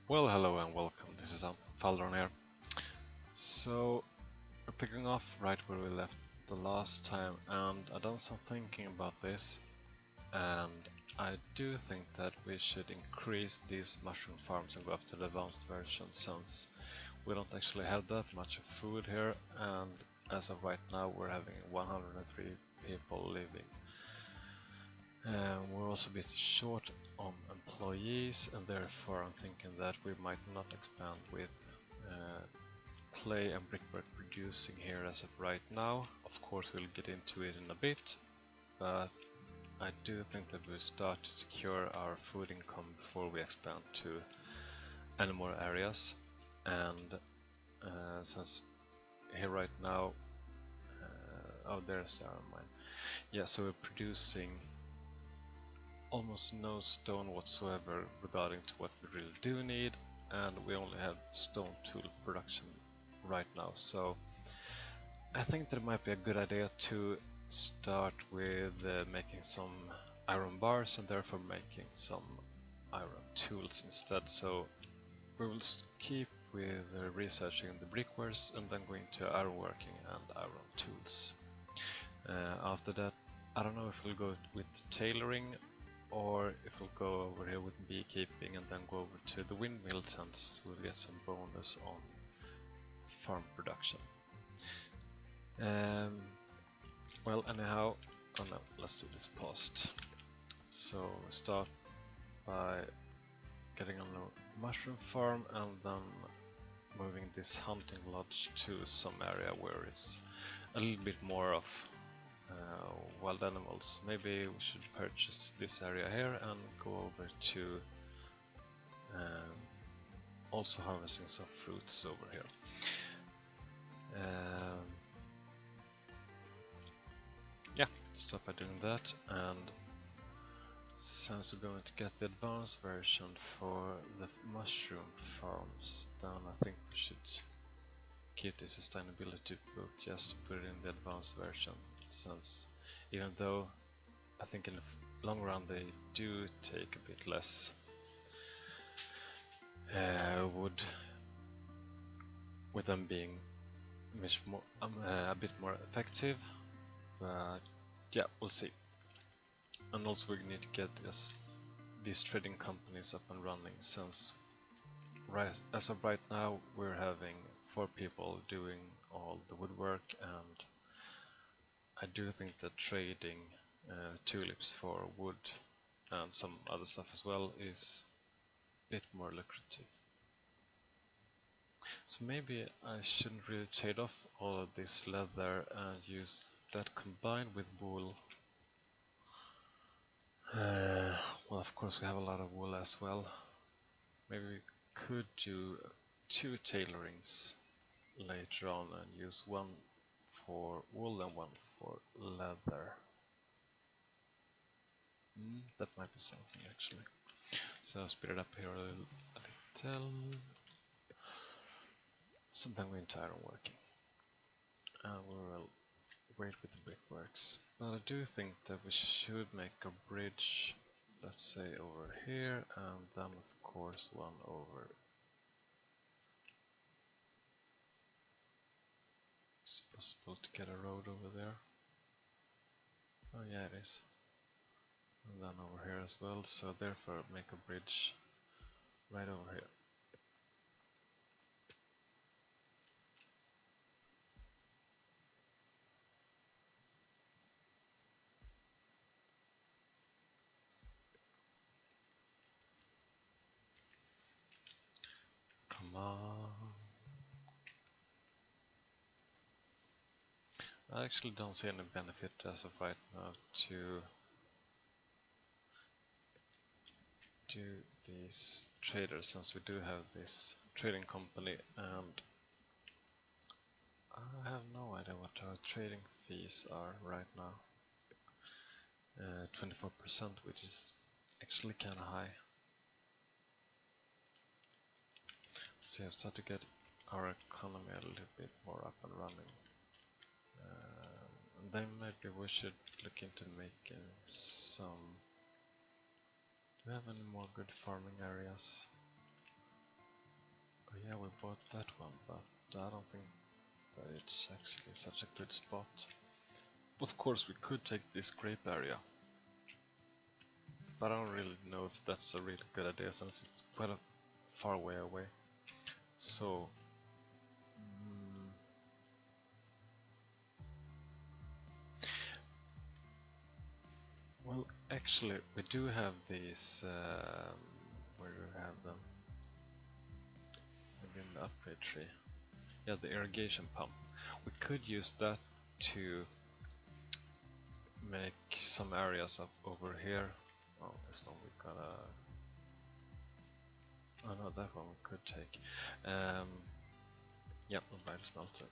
Well, hello and welcome. This is Faldron here. So, we're picking off right where we left the last time, and I've done some thinking about this, and I do think that we should increase these mushroom farms and go up to the advanced version, since we don't actually have that much of food here, and as of right now we're having 103 people living. We're also a bit short on employees, and therefore I'm thinking that we might not expand with clay and brickwork producing here as of right now. Of course we'll get into it in a bit, but I do think that we'll start to secure our food income before we expand to any more areas. And since here right now, oh, there's our mine. Yeah, so we're producing almost no stone whatsoever regarding to what we really do need, and we only have stone tool production right now. So I think that it might be a good idea to start with making some iron bars and therefore making some iron tools instead. So we will keep with researching the brickworks and then going to ironworking and iron tools. After that, I don't know if we'll go with tailoring or if we'll go over here with beekeeping and then go over to the windmill, since we'll get some bonus on farm production. Well, anyhow, oh no, let's do this post. So start by getting on a mushroom farm and then moving this hunting lodge to some area where it's a little bit more of wild animals. Maybe we should purchase this area here and go over to also harvesting some fruits over here. Yeah, start by doing that, and since we're going to get the advanced version for the mushroom farms, then I think we should keep the sustainability book just to put it in the advanced version, since even though I think in the long run they do take a bit less wood, with them being much more, a bit more effective, but yeah, we'll see. And also we need to get these trading companies up and running, since as of right now we're having 4 people doing all the woodwork, and I do think that trading tulips for wood and some other stuff as well is a bit more lucrative. So maybe I shouldn't really trade off all of this leather and use that combined with wool. Well, of course we have a lot of wool as well. Maybe we could do 2 tailorings later on and use one for wool and one for leather. That might be something actually. So I'll speed it up here a little. Something with ironworking. And we will wait with the brickworks. But I do think that we should make a bridge, let's say over here, and then of course one over. Is it possible to get a road over there? Oh yeah, it is. And then over here as well, so therefore make a bridge right over here. Come on. I actually don't see any benefit as of right now to do these traders, since we do have this trading company, and I have no idea what our trading fees are right now. 24%, which is actually kinda high. So I've started to get our economy a little bit more up and running. Then maybe we should look into making some. Do we have any more good farming areas? yeah, we bought that one, but I don't think that it's actually such a good spot. Of course, we could take this grape area, but I don't really know if that's a really good idea since it's quite a far way away. So, well, actually, we do have these. Where do we have them? Maybe in the upgrade tree. Yeah, the irrigation pump. We could use that to make some areas up over here. Oh, this one we gotta. Oh no, that one we could take. Yeah, we'll buy the smelter.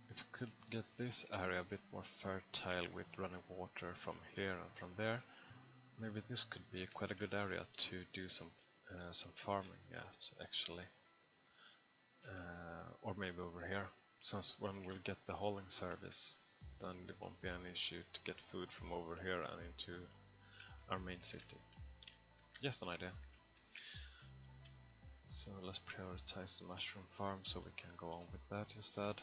If we could get this area a bit more fertile with running water from here and from there, maybe this could be quite a good area to do some farming at, actually. Or maybe over here, since when we'll get the hauling service, then there won't be any issue to get food from over here and into our main city. Just an idea. So let's prioritize the mushroom farm so we can go on with that instead.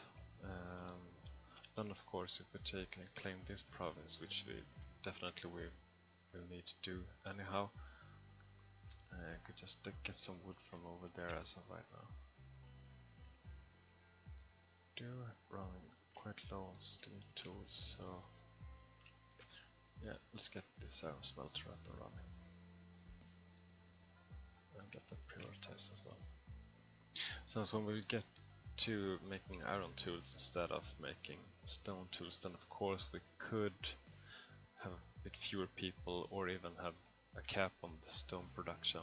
Then of course if we take and claim this province, which we definitely will need to do anyhow, could just get some wood from over there as of right now. Do running quite low on steel tools, so yeah, let's get this iron smelter up and running and get that prioritized as well. Since when we get to making iron tools instead of making stone tools, then of course we could have a bit fewer people or even have a cap on the stone production.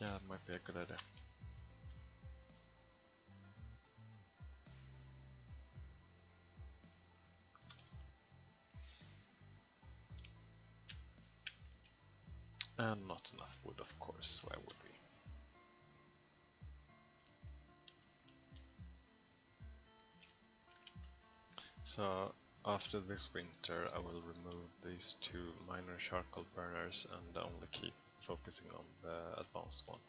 Yeah, it might be a good idea. And not enough wood, of course, why would we? So after this winter I will remove these two minor charcoal burners and only keep focusing on the advanced one.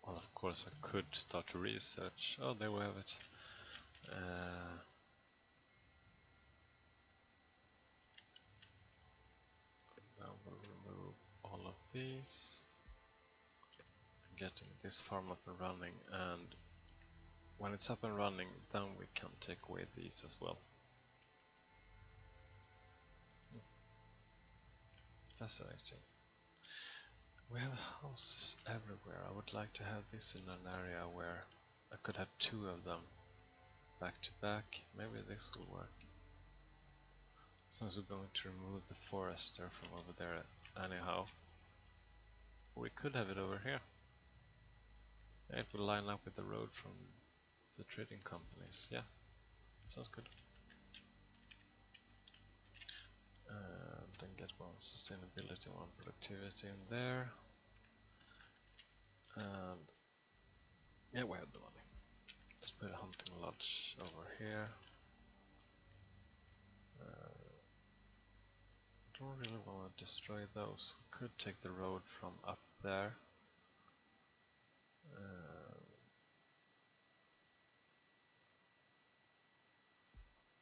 Well, of course I could start to research. Oh, there we have it. Now we'll remove all of these, getting this farm up and running, and when it's up and running then we can take away these as well. Fascinating. We have houses everywhere. I would like to have this in an area where I could have two of them back to back. Maybe this will work. Since we're going to remove the forester from over there anyhow. We could have it over here. It will line up with the road from the trading companies. Yeah, sounds good. And then get one sustainability, one productivity in there. And yeah, we have the money. Let's put a hunting lodge over here. Don't really want to destroy those. We could take the road from up there.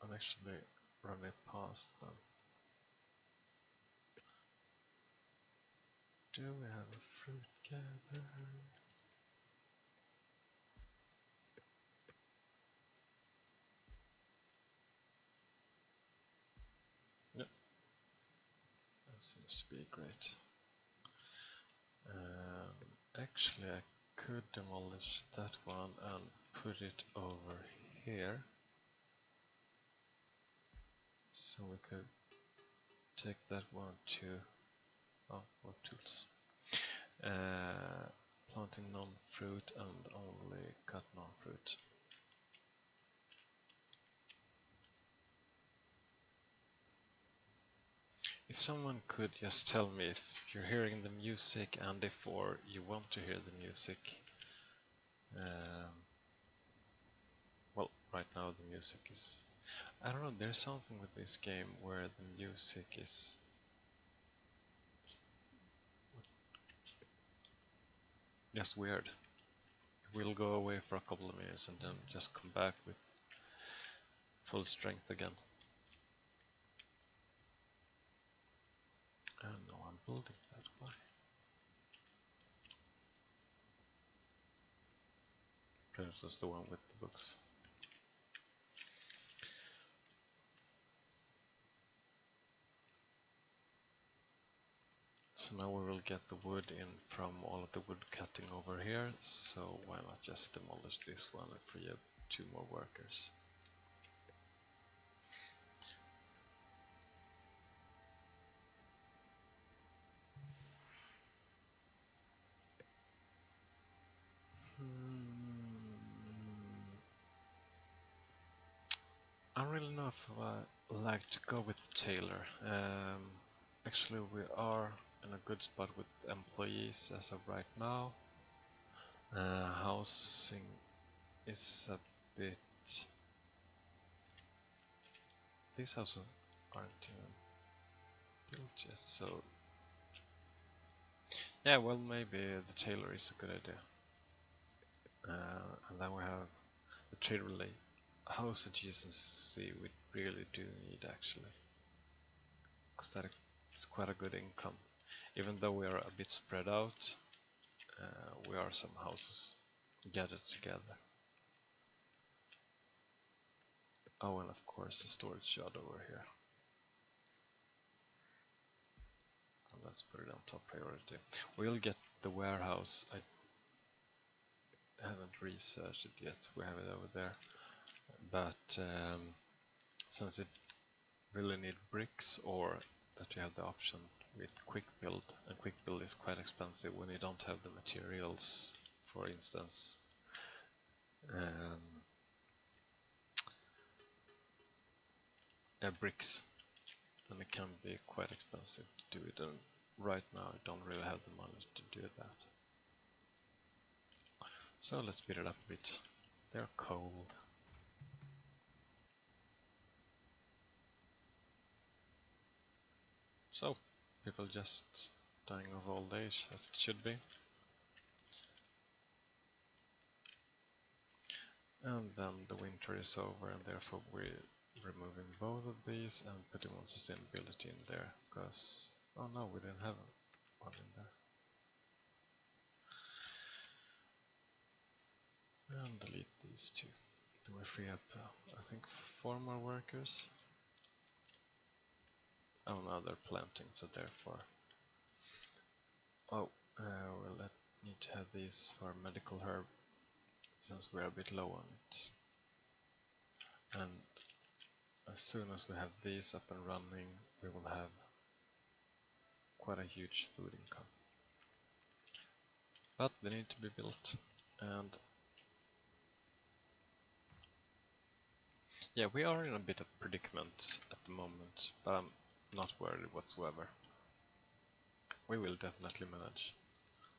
And actually run it past them. Do we have a fruit gather? Yep. That seems to be great. Actually, I could demolish that one and put it over here. So we could take that one to more tools. Planting non-fruit and only cut non-fruit. If someone could just tell me if you're hearing the music and if or you want to hear the music. Well, right now the music is... I don't know, there's something with this game where the music is... just weird. It will go away for a couple of minutes and then just come back with full strength again. And now I'm building that one. Prince was the one with the books. So now we will get the wood in from all of the wood cutting over here, so why not just demolish this one and free up 2 more workers. I don't really know if I like to go with Taylor. Actually, we are in a good spot with employees as of right now. Housing is a bit... These houses aren't even built yet, so... Yeah, well, maybe the Taylor is a good idea. And then we have the trade relay. House adjacency we really do need, actually. Because that is quite a good income. Even though we are a bit spread out, we are some houses gathered together. Oh, and of course the storage yard over here. And let's put it on top priority. We'll get the warehouse. I haven't researched it yet. We have it over there. But since it really need bricks, or that you have the option with quick build, and quick build is quite expensive when you don't have the materials, for instance. Bricks, then it can be quite expensive to do it, and right now I don't really have the money to do that. So let's speed it up a bit. They're cold. So, people just dying of old age, as it should be. And then the winter is over, and therefore we're removing both of these and putting one sustainability in there, because... oh no, we didn't have one in there. And delete these 2. Then we free up, I think, 4 more workers. Oh no, they're planting, so therefore... oh, we'll need to have these for medical herb, since we're a bit low on it. And as soon as we have these up and running, we will have quite a huge food income. But they need to be built, and yeah, we are in a bit of predicament at the moment, but I'm not worried whatsoever. We will definitely manage.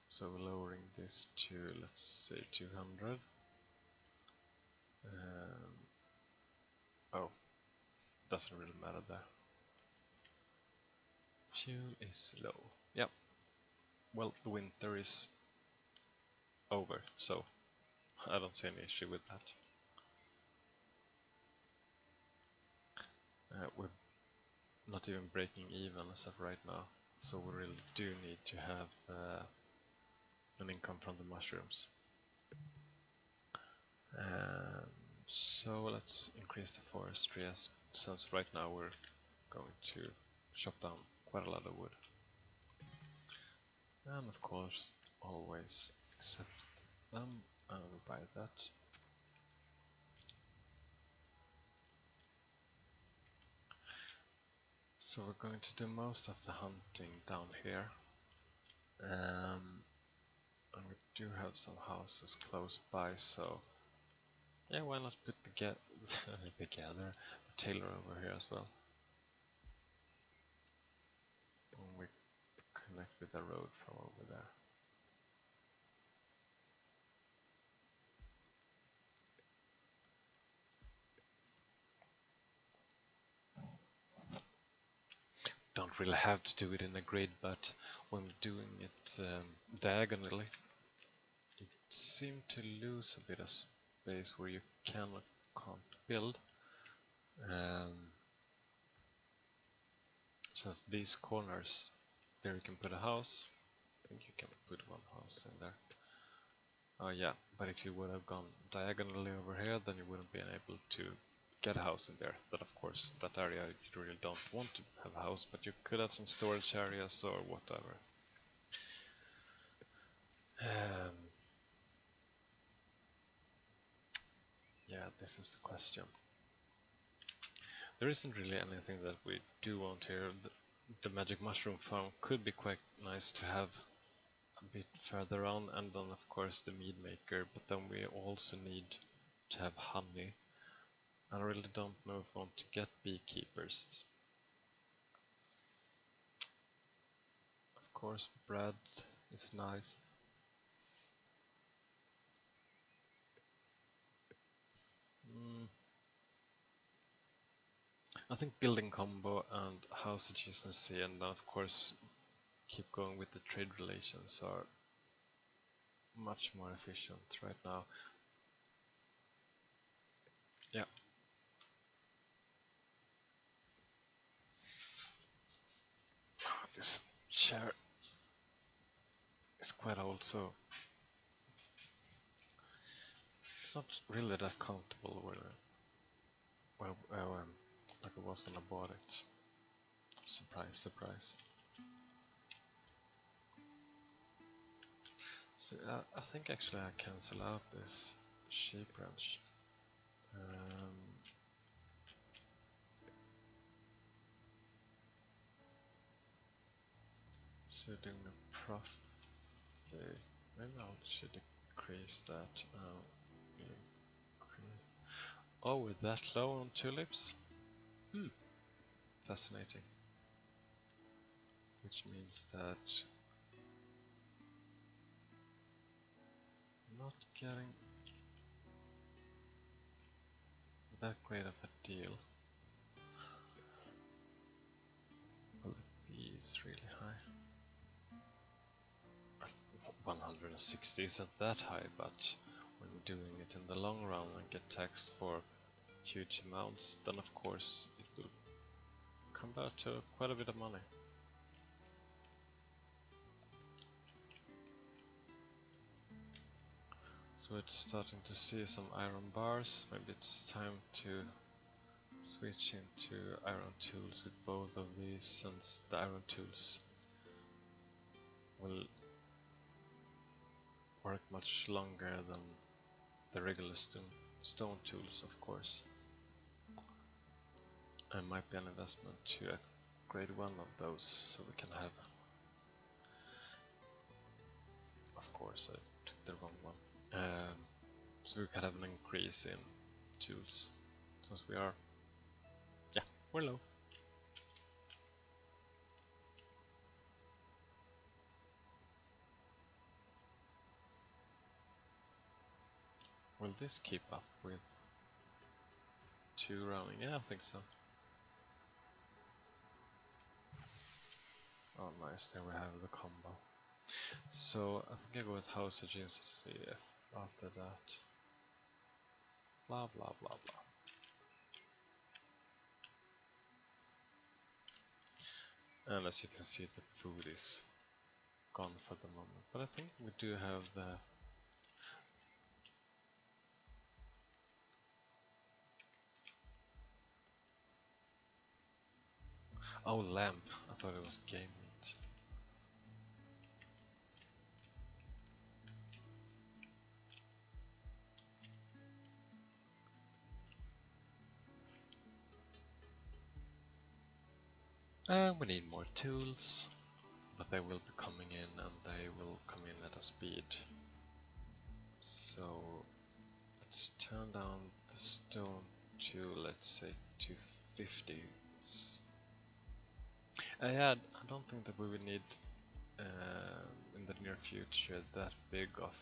So lowering this to, let's say, 200. Oh, doesn't really matter there. Fuel is low. Yep. Well, the winter is over, so I don't see any issue with that. We're not even breaking even as of right now, so we really do need to have an income from the mushrooms. So let's increase the forestry, since right now we're going to chop down quite a lot of wood. And of course, always accept I'll buy that. So we're going to do most of the hunting down here. And we do have some houses close by, so yeah, why not put the tailor over here as well. And we connect with the road from over there. Don't really have to do it in a grid, but when doing it diagonally, you seem to lose a bit of space where you can't build. Since these corners, there you can put a house. I think you can put one house in there. Oh yeah, but if you would have gone diagonally over here, then you wouldn't be able to get a house in there. But of course, that area you really don't want to have a house, but you could have some storage areas or whatever. Yeah, this is the question. There isn't really anything that we do want here. The magic mushroom farm could be quite nice to have a bit further on, and then of course the mead maker, but then we also need to have honey. I really don't know if I want to get beekeepers. Of course bread is nice. I think building combo and house adjacency, and then of course keep going with the trade relations are much more efficient right now. Yeah. This chair is quite old, so it's not really that comfortable like it was when I bought it. Surprise, surprise. So I think actually I cancel out this sheep ranch. So doing a profit, maybe I should decrease that. Increase. Oh, we're that low on tulips? Fascinating. Which means that not getting that great of a deal. Well, the fee is really high. 160 isn't that high, but when doing it in the long run and get taxed for huge amounts, then of course it will come back to quite a bit of money. So we're starting to see some iron bars. Maybe it's time to switch into iron tools with both of these, since the iron tools will work much longer than the regular stone tools, of course. It might be an investment to upgrade one of those, so we can have... Of course, I took the wrong one. So we can have an increase in tools, since we are... yeah, we're low. Will this keep up with 2 rounding? Yeah, I think so. Oh nice, there we have the combo. So I think I go with house adjacency after that. Blah blah blah blah. And as you can see, the food is gone for the moment. But I think we do have the... oh, lamp. I thought it was game meat. And we need more tools, but they will be coming in and they will come in at a speed. So let's turn down the stone to, let's say, 250. Yeah, I don't think that we will need in the near future that big of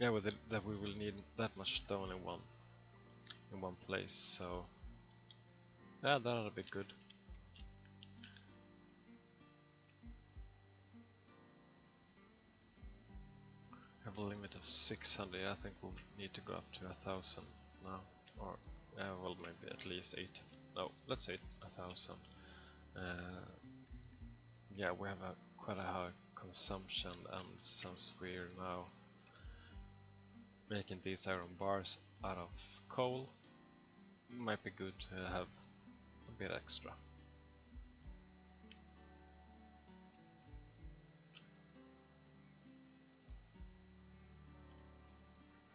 yeah, that we will need that much stone in one place. So yeah, that'll be good. Have a limit of 600. Yeah, I think we'll need to go up to 1,000 now, or well, maybe at least 8. No, let's say 1,000. Yeah, we have quite a high consumption, and since we're now making these iron bars out of coal, it might be good to have a bit extra.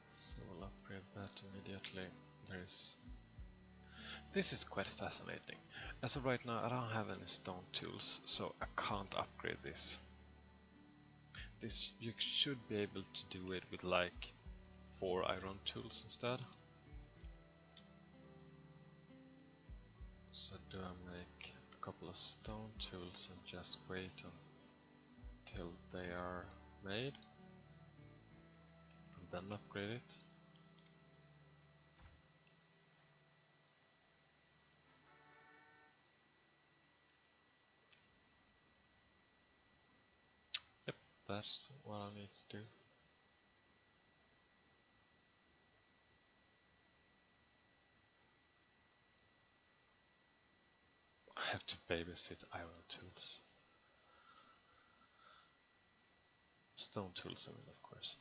So we'll upgrade that immediately. This is quite fascinating. As of right now, I don't have any stone tools, so I can't upgrade this. You should be able to do it with like 4 iron tools instead. So do I make a couple of stone tools and just wait until they are made and then upgrade it? Yep, that's what I need to do. I have to babysit iron tools. Stone tools, I mean, of course.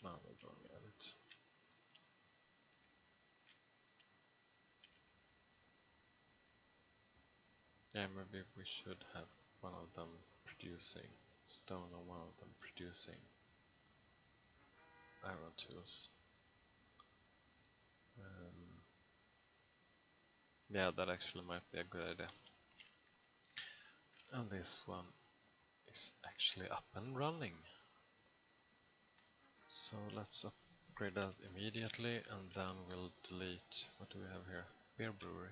Now we're drawing at it. Yeah, maybe we should have one of them producing stone and one of them producing iron tools. Yeah, that actually might be a good idea. And this one is actually up and running. So let's upgrade that immediately, and then we'll delete, what do we have here? Beer brewery.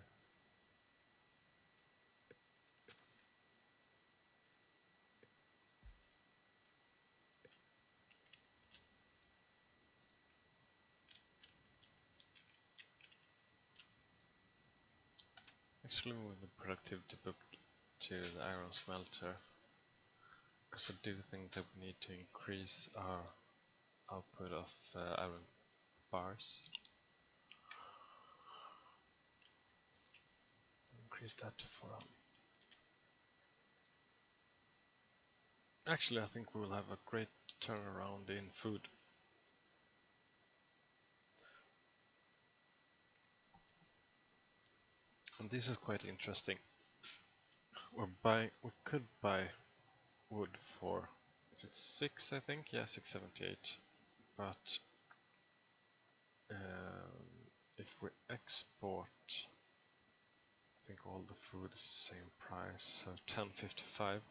Actually move the productivity book to the iron smelter, because I do think that we need to increase our output of iron bars. Increase that to 400. Actually, I think we will have a great turnaround in food. And this is quite interesting. We could buy wood for, is it 6, I think? Yeah, 678. But if we export, I think all the food is the same price, so 10.55.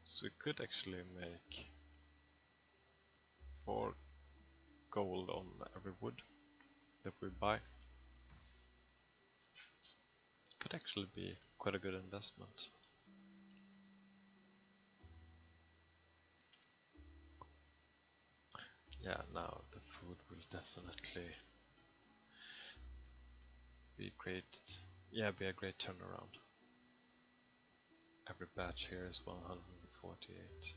So we could actually make 4 gold on every wood that we buy. Could actually be quite a good investment. Yeah, now the food will definitely be great. Yeah, be a great turnaround. Every batch here is 148.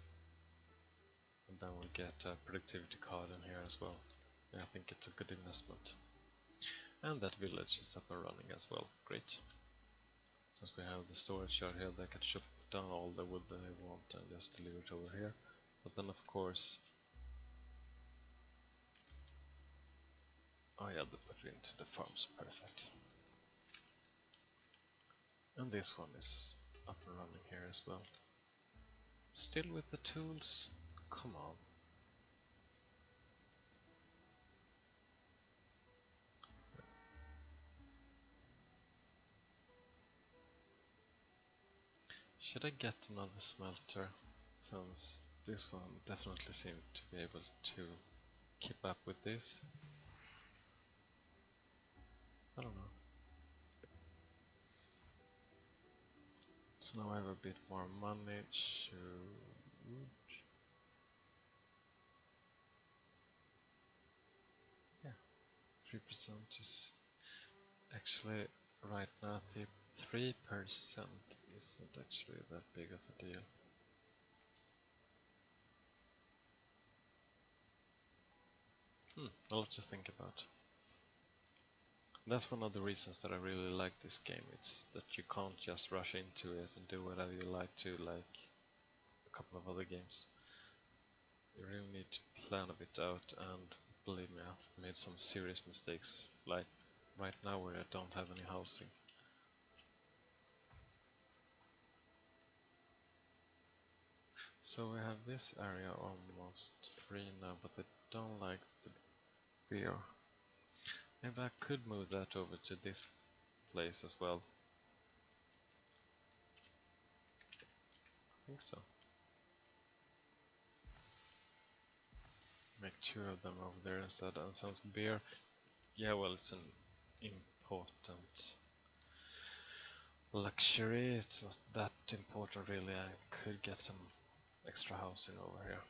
And then we'll get a productivity card in here as well. Yeah, I think it's a good investment. And that village is up and running as well. Great. Since we have the storage yard here, they can ship down all the wood that they want and just deliver it over here. But then of course, oh yeah, they put it into the farms, perfect. And this one is up and running here as well. Still with the tools? Come on. Should I get another smelter? Since this one definitely seemed to be able to keep up with this. I don't know. So now I have a bit more money. Yeah, 3% is actually right now 3% isn't actually that big of a deal. A lot to think about. That's one of the reasons that I really like this game. It's that you can't just rush into it and do whatever you like to, like a couple of other games. You really need to plan a bit out, and believe me, I've made some serious mistakes, like right now where I don't have any housing. So we have this area almost free now, but they don't like the beer. Maybe I could move that over to this place as well. I think so. Make 2 of them over there instead. And since beer, yeah, well, it's an important luxury. It's not that important really. I could get some extra housing over here.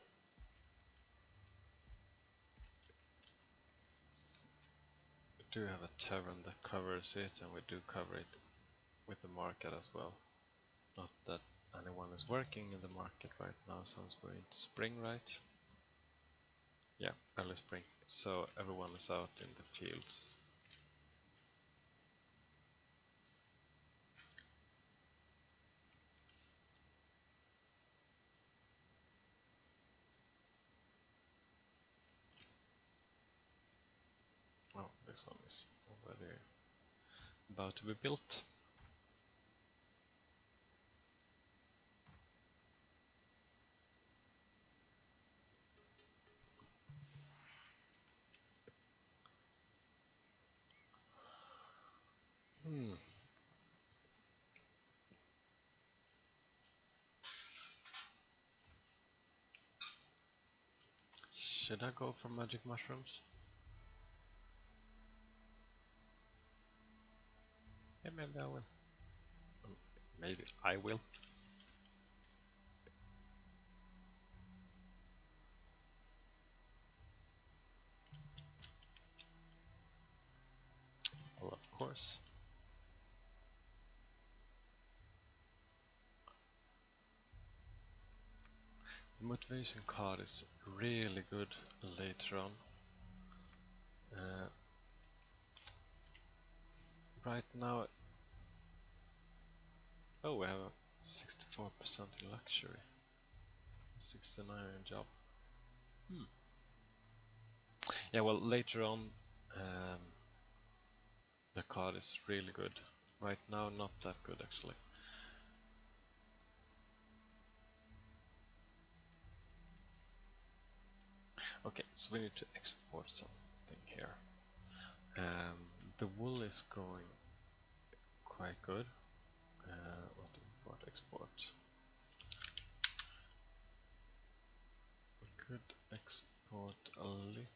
We do have a tavern that covers it, and we do cover it with the market as well. Not that anyone is working in the market right now, since we're into spring, right? Yeah, early spring. So everyone is out in the fields. Oh, this one is already about to be built. Should I go for magic mushrooms? Yeah, maybe I will. Maybe I will. Well, of course. The motivation card is really good later on. Right now, oh, we have a 64% in luxury, 69 in job. Yeah, well, later on, the card is really good. Right now, not that good actually. Okay, so we need to export something here. The wool is going quite good. What import, export? We could export a little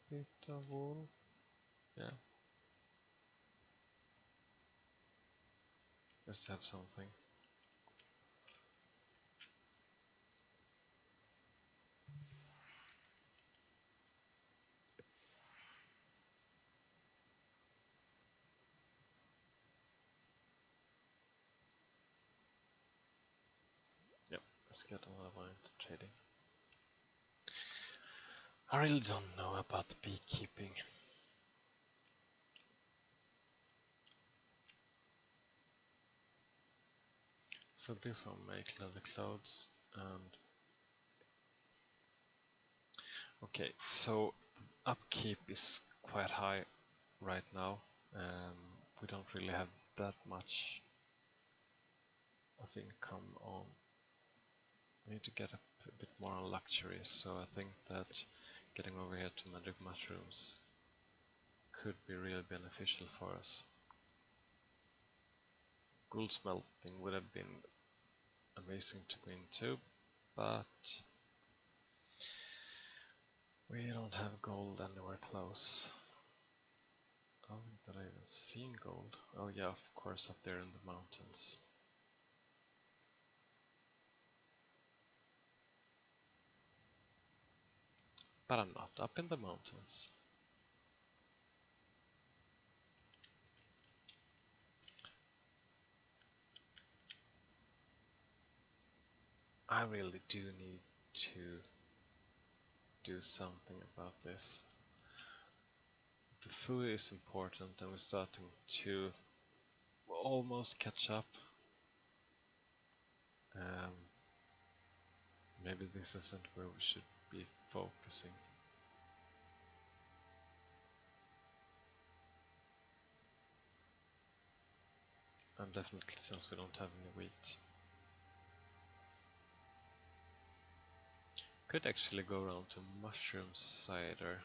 bit of wool. Yeah. Just have something. Yep, let's get another one into trading. I really don't know about the beekeeping. So this one make leather clothes and okay, so upkeep is quite high right now. We don't really have that much of income on. We need to get a bit more on luxuries, so I think that getting over here to magic mushrooms could be really beneficial for us. Gold smelting would have been amazing to go into, but we don't have gold anywhere close. I don't think that I even seen gold. Oh yeah, of course, up there in the mountains. But I'm not up in the mountains. I really do need to do something about this. The food is important and we're starting to almost catch up. Maybe this isn't where we should be focusing. And definitely since we don't have any wheat. Could actually go around to mushroom cider.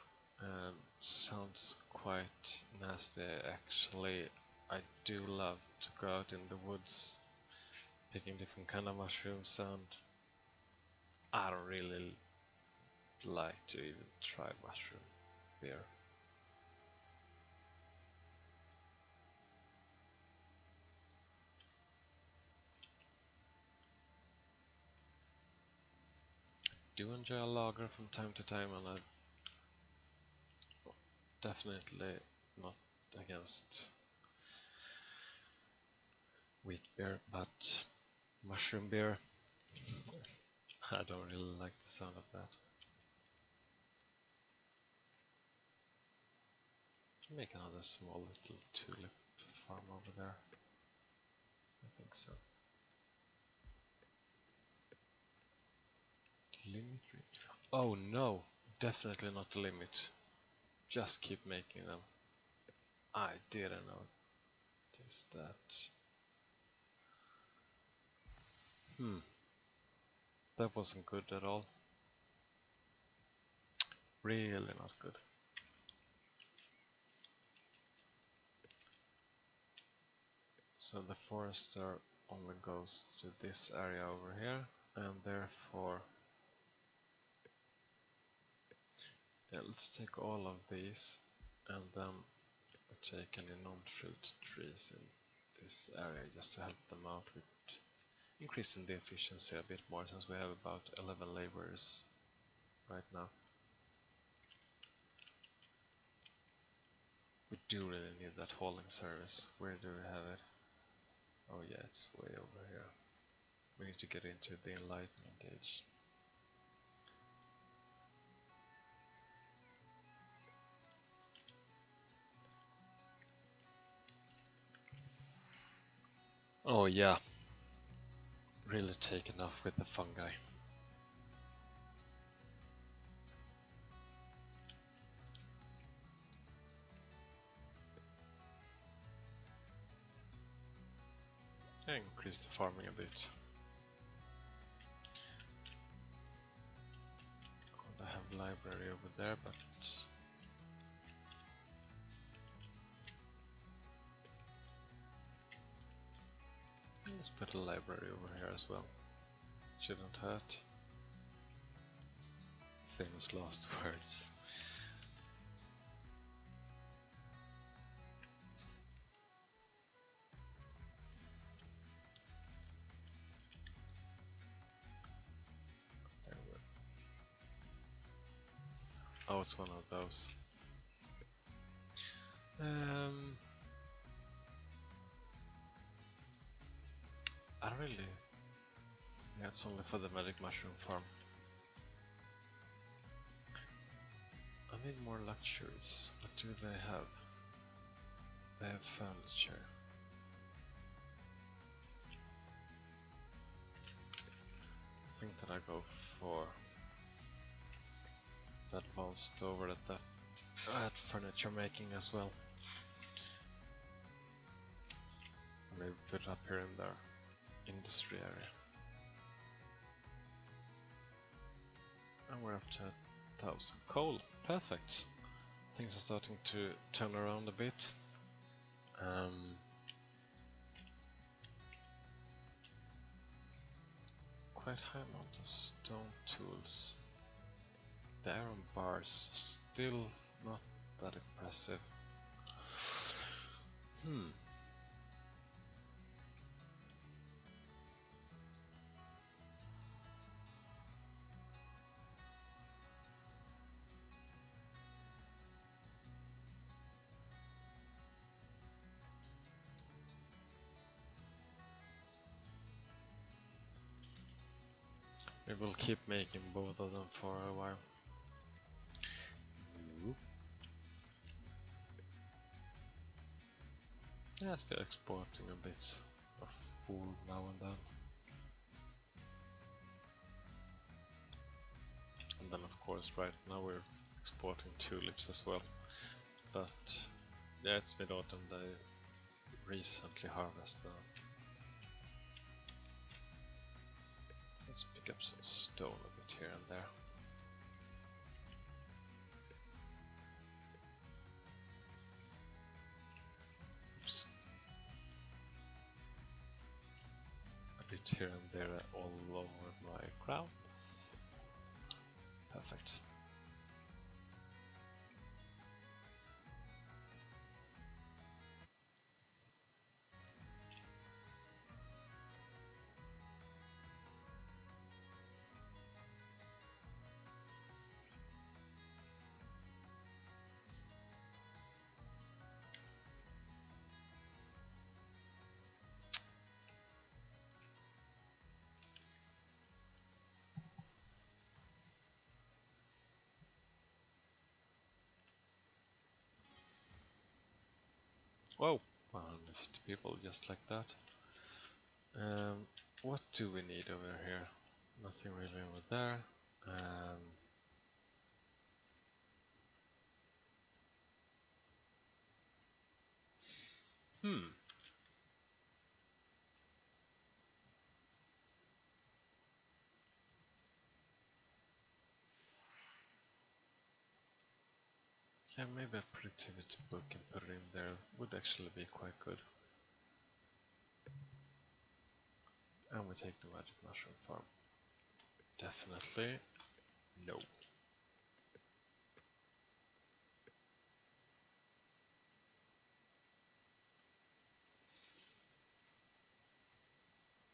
Sounds quite nasty actually. I do love to go out in the woods picking different kind of mushrooms, and I don't really like to even try mushroom beer. Do enjoy a lager from time to time, and I'm definitely not against wheat beer, but mushroom beer, I don't really like the sound of that. Make another small little tulip farm over there. I think so. Limit rate. Oh no, definitely not the limit. Just keep making them. I didn't notice that. That wasn't good at all. Really not good. So the forester only goes to this area over here, and therefore let's take all of these and then take any non-fruit trees in this area just to help them out with increasing the efficiency a bit more, since we have about 11 laborers right now. We do really need that hauling service. Where do we have it? Oh yeah, it's way over here. We need to get into the enlightenment age. Oh yeah, really taken off with the fungi. Increase the farming a bit. I have library over there, but let's put a library over here as well. Shouldn't hurt. Famous last words. There we go. Oh, it's one of those. I don't really. Yeah, it's only for the magic mushroom farm. I need more luxuries. What do they have? They have furniture. I think that I go for that advanced over at that furniture making as well. Maybe put it up here in their industry area. And we're up to 1,000 coal. Perfect. Things are starting to turn around a bit. Quite high amount of stone tools. The iron bars still not that impressive. We will keep making both of them for a while. Yeah, still exporting a bit of wool now and then. And then of course right now we're exporting tulips as well. But yeah, it's mid-autumn, they recently harvested. Let's pick up some stone a bit here and there. Oops. A bit here and there all over my crowns. Perfect. Whoa, 150 people just like that. What do we need over here? Nothing really over there. Yeah, maybe a productivity book and put it in there would actually be quite good. And we take the magic mushroom farm. Definitely no.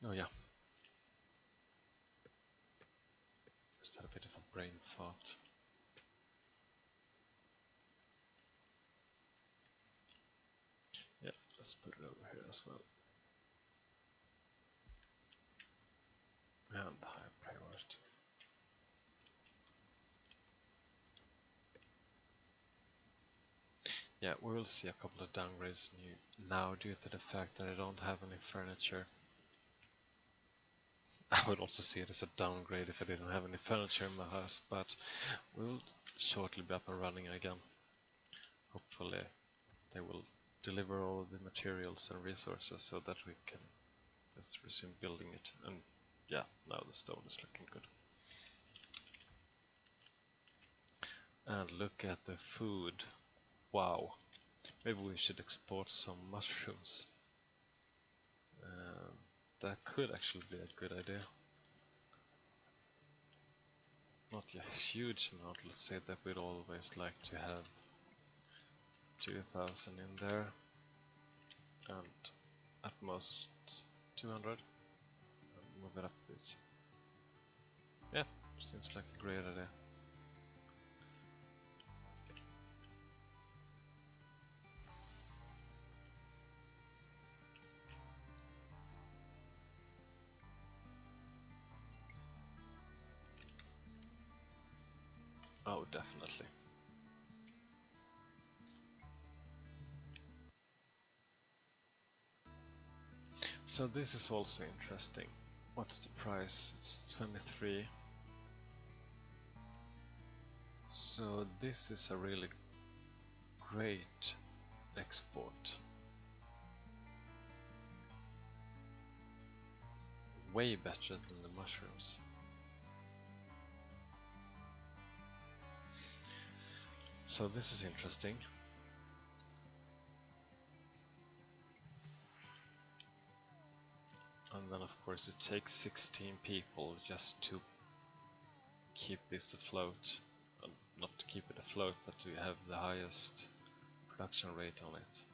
Oh yeah. Just had a bit of a brain fart. Yeah, let's put it over here as well. And high priority. Yeah, we will see a couple of downgrades now due to the fact that I don't have any furniture. I would also see it as a downgrade if I didn't have any furniture in my house, but we'll shortly be up and running again. Hopefully they will deliver all of the materials and resources so that we can just resume building it. And yeah, now the stone is looking good. And look at the food. Wow. Maybe we should export some mushrooms. That could actually be a good idea. Not a huge amount, let's say that we'd always like to have 2,000 in there. And at most 200. And move it up a bit. Yeah, seems like a great idea. Oh, definitely. So this is also interesting. What's the price? It's 23. So this is a really great export. way better than the mushrooms. So this is interesting. And then of course it takes 16 people just to keep this afloat. Not to keep it afloat, but to have the highest production rate on it.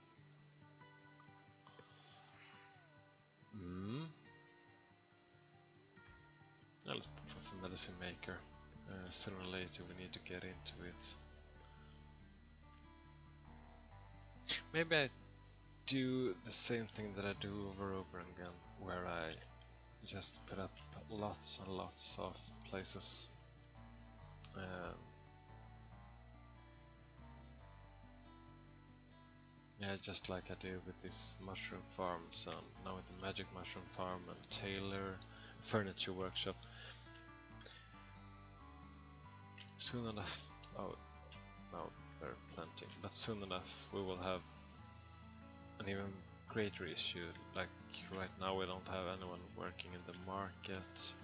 Now let's put for the medicine maker. Sooner or later we need to get into it. Maybe I do the same thing that I do over and over again, where I just put up lots and lots of places. Yeah, just like I do with these mushroom farms, and now with the magic mushroom farm and Taylor furniture workshop. Soon enough, oh no, there are plenty, but soon enough we will have an even greater issue. Like right now we don't have anyone working in the market,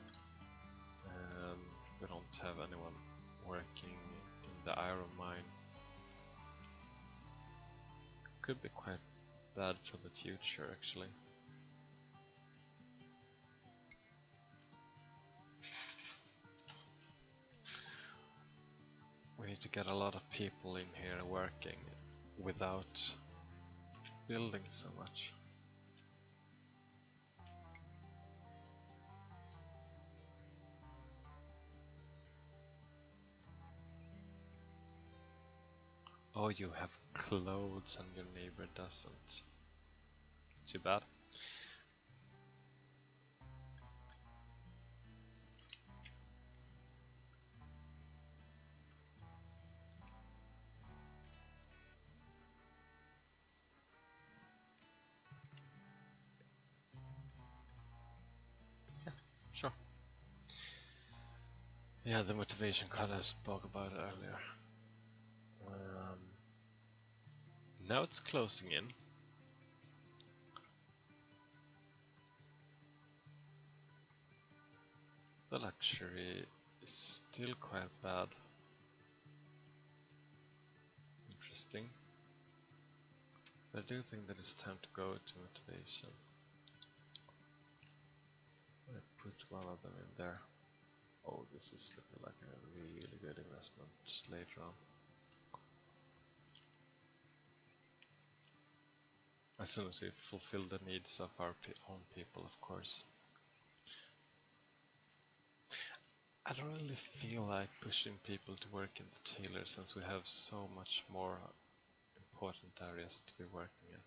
we don't have anyone working in the iron mine. Could be quite bad for the future actually. We need to get a lot of people in here working without building so much. Oh, you have clothes and your neighbor doesn't. Too bad. Yeah, sure. Yeah, the motivation card I spoke about earlier. Now it's closing in. The luxury is still quite bad. Interesting. But I do think that it's time to go to motivation. I put one of them in there. Oh, this is looking like a really good investment later on. As soon as we fulfill the needs of our own people, of course. I don't really feel like pushing people to work in the tailor since we have so much more important areas to be working in.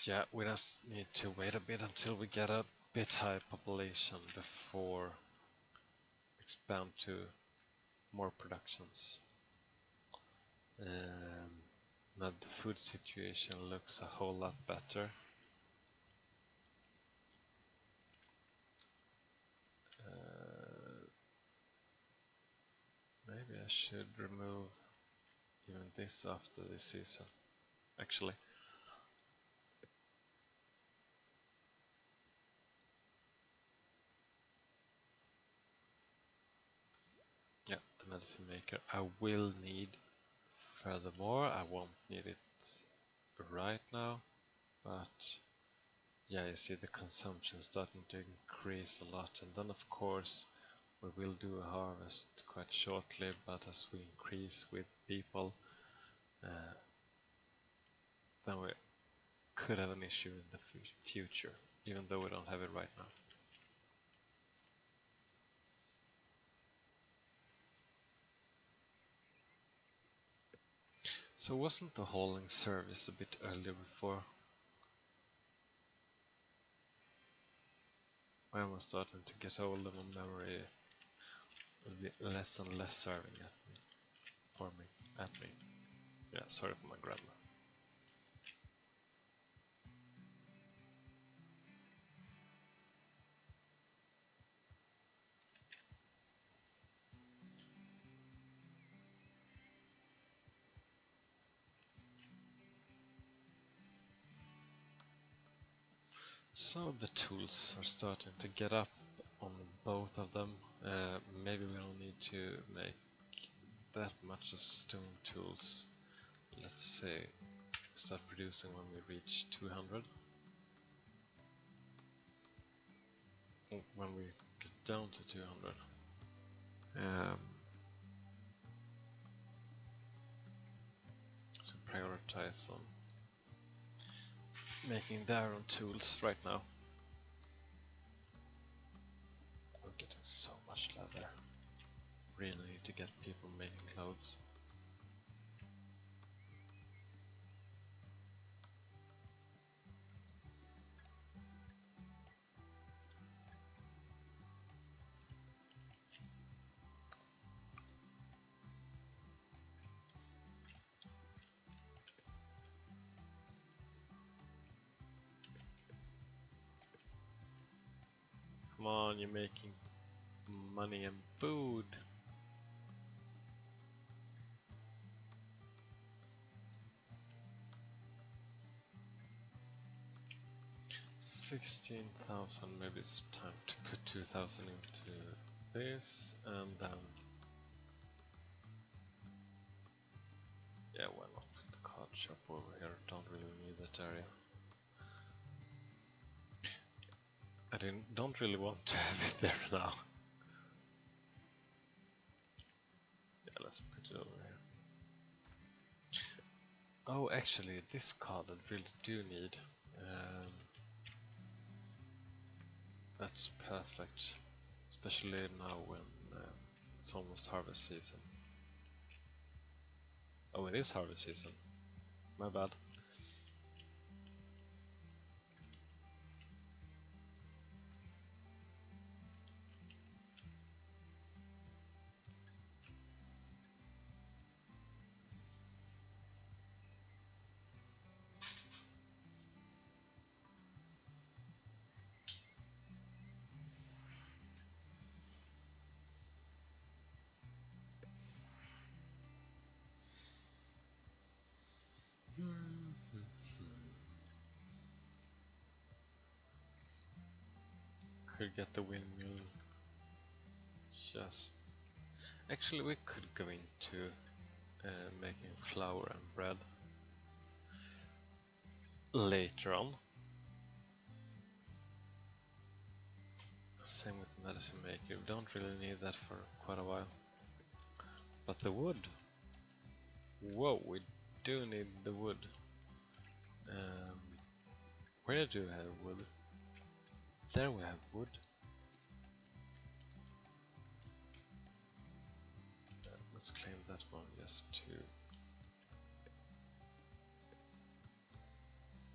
Yeah, we just need to wait a bit until we get a bit high population before expand to more productions. Now the food situation looks a whole lot better. Maybe I should remove even this after this season, actually. Yeah, the medicine maker I will need. Furthermore, I won't need it right now, but yeah, you see the consumption starting to increase a lot, and then of course we will do a harvest quite shortly, but as we increase with people, then we could have an issue in the future, even though we don't have it right now. So wasn't the hauling service a bit earlier before? Why am I starting to get old and my memory will be less and less serving at me, for me, at me. Yeah, sorry for my grammar. So the tools are starting to get up on both of them. Maybe we don't need to make that much of stone tools. Let's say start producing when we reach 200. When we get down to 200. So prioritize on making their own tools right now. We're getting so much leather. Really need to get people making clothes. Come on, you're making money and food. $16,000, maybe it's time to put 2,000 into this, and then yeah, why not put the card shop over here? Don't really need that area. Don't really want to have it there now. Yeah, let's put it over here. Oh, actually, this card I really do need. That's perfect, especially now when it's almost harvest season. Oh, it is harvest season. My bad. Could get the windmill. Just actually, we could go into making flour and bread later on. Same with medicine maker. We don't really need that for quite a while. But the wood. Whoa, we do need the wood. Where do we have wood? There we have wood. Let's claim that one just to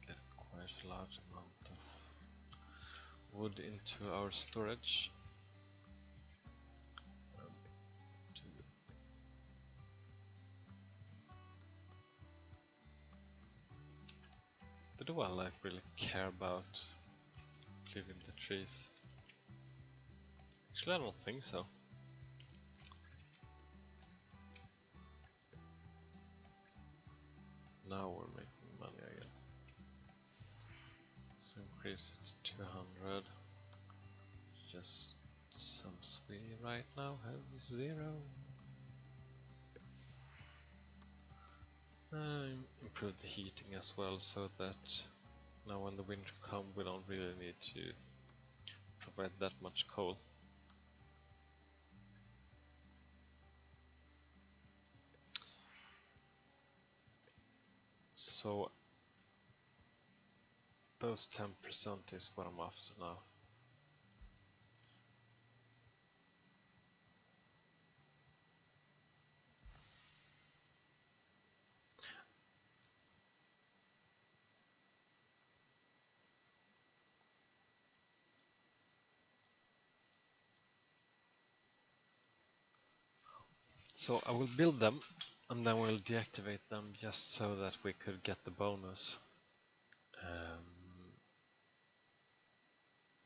get quite a large amount of wood into our storage. Do I really care about clearing the trees? Actually, I don't think so. Now we're making money again. So increase it to 200. Just since we right now have 0. Improve the heating as well, so that now when the winter comes we don't really need to provide that much coal. So those 10% is what I'm after now. So I will build them and then we'll deactivate them just so that we could get the bonus.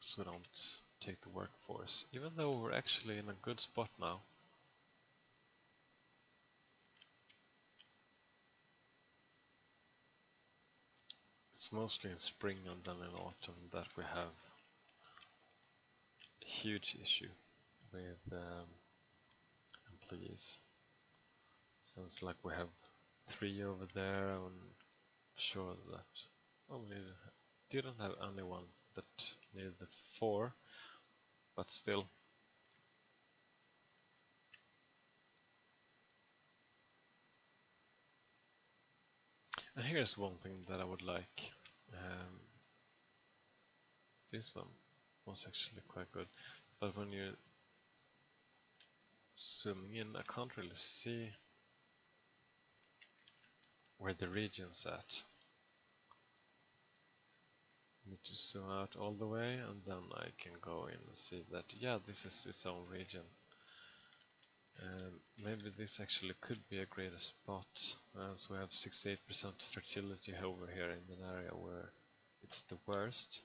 So we don't take the workforce, even though we're actually in a good spot now. It's mostly in spring and then in autumn that we have a huge issue with employees. Sounds like we have 3 over there. I'm sure that we didn't have anyone that needed the 4, but still. And here's one thing that I would like. This one was actually quite good, but when you're zooming in, I can't really see where the region's at. Need to zoom out all the way and then I can go in and see that, yeah, this is its own region. Maybe this actually could be a greater spot, so we have 68% fertility over here in an area where it's the worst.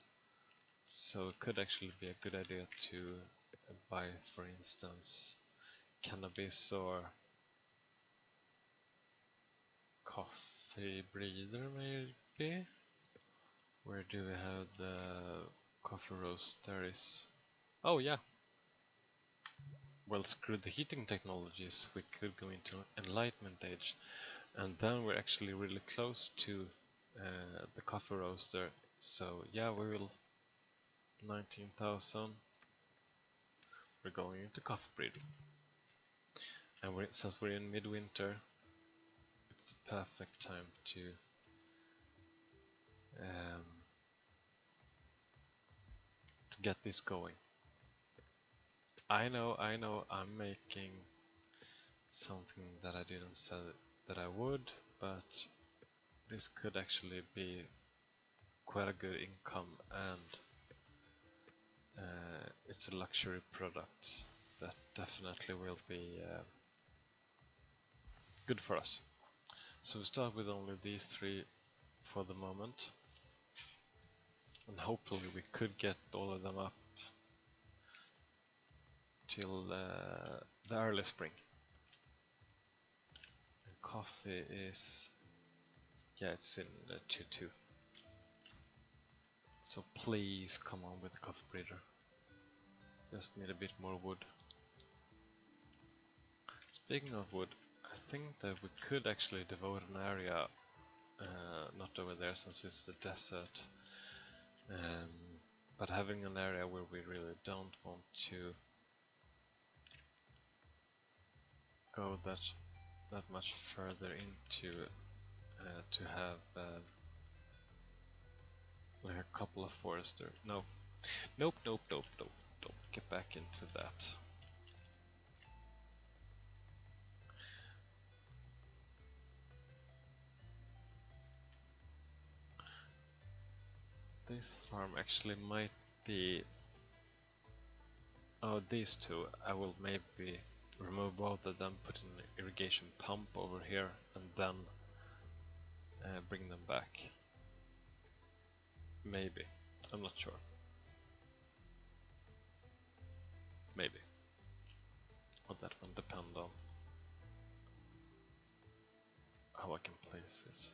So it could actually be a good idea to buy, for instance, cannabis or coffee breeder maybe. Where do we have the coffee roasteries? Oh yeah. Well, screw the heating technologies, we could go into Enlightenment Age, and then we're actually really close to the coffee roaster. So yeah, we will 19,000. We're going into coffee breeding, and since we're in midwinter, it's the perfect time to get this going. I know, I'm making something that I didn't say that I would, but this could actually be quite a good income, and it's a luxury product that definitely will be good for us. So we start with only these 3 for the moment, and hopefully we could get all of them up till the early spring. And coffee is, yeah, it's in 2-2. So please come on with the coffee breeder. Just need a bit more wood. Speaking of wood, I think that we could actually devote an area, not over there since it's the desert, but having an area where we really don't want to go that much further into to have like a couple of foresters. Nope, don't get back into that. This farm actually might be... Oh, these 2, I will maybe remove both of them, put an irrigation pump over here, and then bring them back. Maybe, I'm not sure. Maybe. Well, that one depend on how I can place it.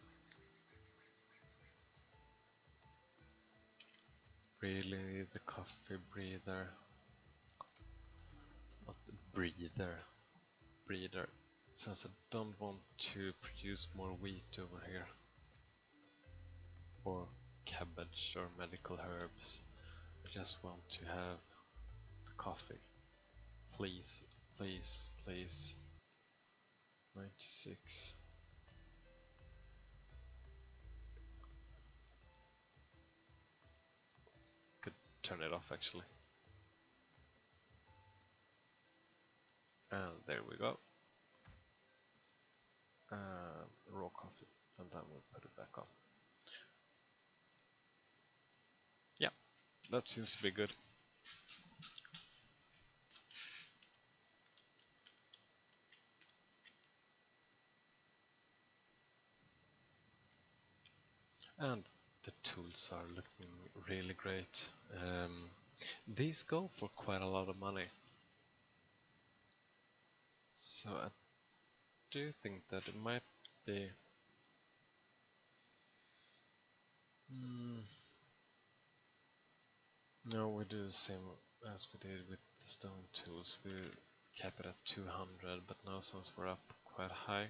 Really need the coffee breeder. Not the breeder. Since I don't want to produce more wheat over here. Or cabbage or medical herbs. I just want to have the coffee. Please, please, please. 96. Could turn it off actually. And there we go. Raw coffee, and then we'll put it back on. Yeah, that seems to be good. And the tools are looking really great. These go for quite a lot of money. So I do think that it might be... No, we do the same as we did with the stone tools. We cap it at 200, but now since we're up quite high,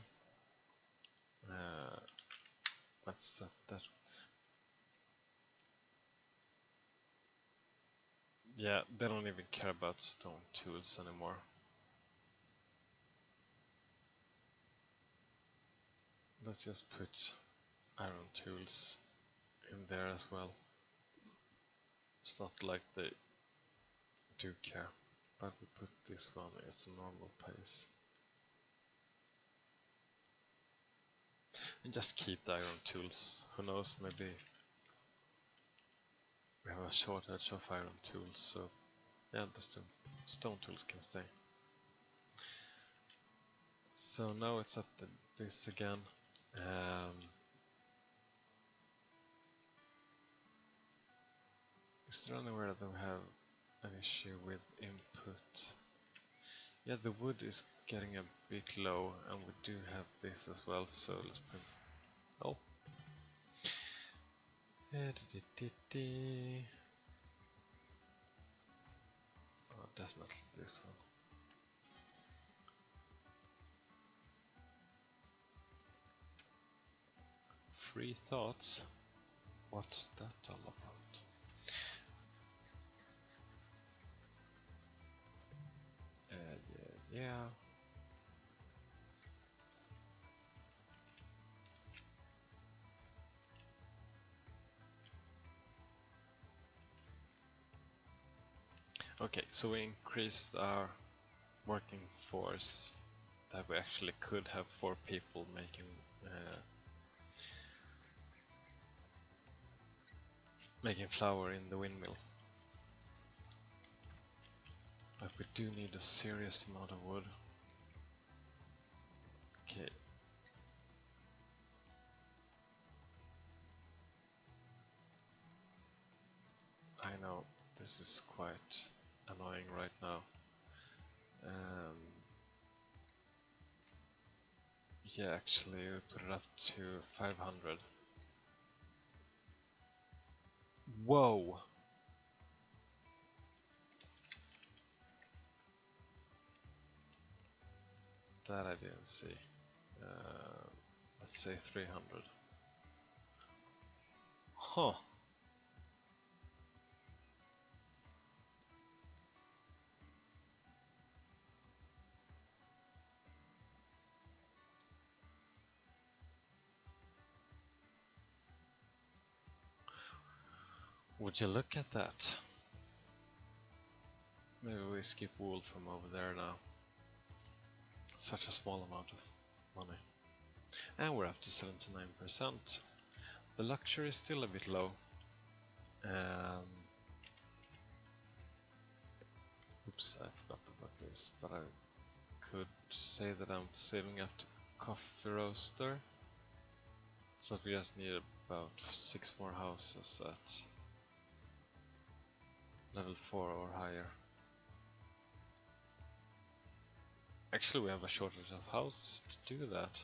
let's set that. Yeah, they don't even care about stone tools anymore. Let's just put iron tools in there as well. It's not like they do care, but we put this one at a normal pace. And just keep the iron tools. Who knows, maybe we have a shortage of iron tools, so yeah, the stone tools can stay. So now it's up to this again. Is there anywhere that we have an issue with input? Yeah, the wood is getting a bit low, and we do have this as well, so let's put... Oh! Oh, definitely this one. Free thoughts? What's that all about? Yeah. Okay, so we increased our working force, that we actually could have 4 people making flour in the windmill. But we do need a serious amount of wood. Okay. I know this is quite annoying right now. Yeah, actually we put it up to 500. Whoa! That I didn't see. Let's say 300. Huh. Would you look at that? Maybe we skip wool from over there now. Such a small amount of money. And we're up to 79%. The luxury is still a bit low. Oops, I forgot about this, but I could say that I'm saving up to coffee roaster. So we just need about 6 more houses at level 4 or higher. Actually, we have a shortage of houses to do that.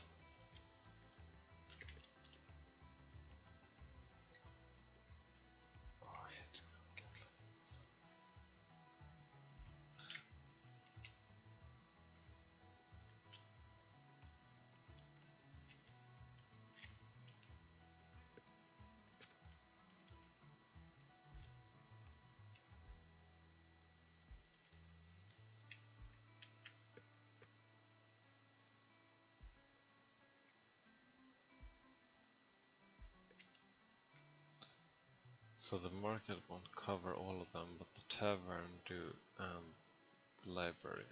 So the market won't cover all of them, but the tavern do, and the library.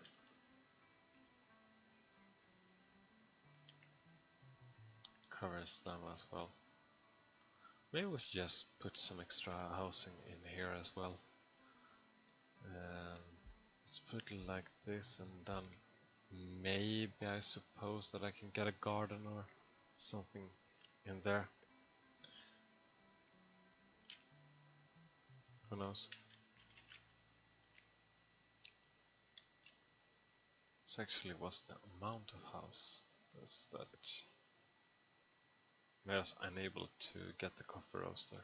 Covers them as well. Maybe we should just put some extra housing in here as well. Let's put it like this, and then maybe I suppose that I can get a garden or something in there. Who knows? So actually was the amount of houses that made us unable to get the coffee roaster.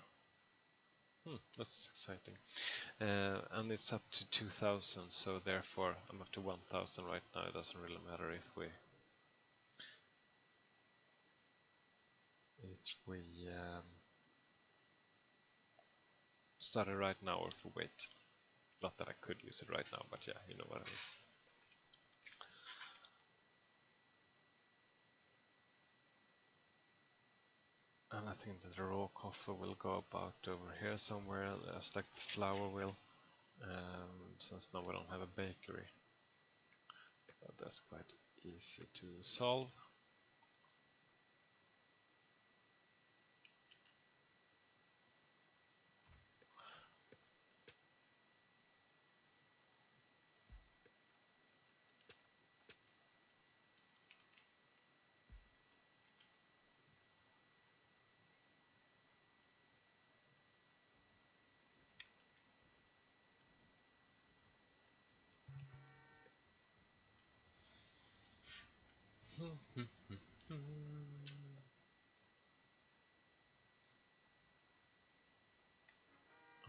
That's exciting. And it's up to 2000, so therefore I'm up to 1000 right now. It doesn't really matter if we start it right now or if we wait. Not that I could use it right now, but yeah, you know what I mean. And I think that the raw coffee will go about over here somewhere, as like the flour will, since now we don't have a bakery. But that's quite easy to solve.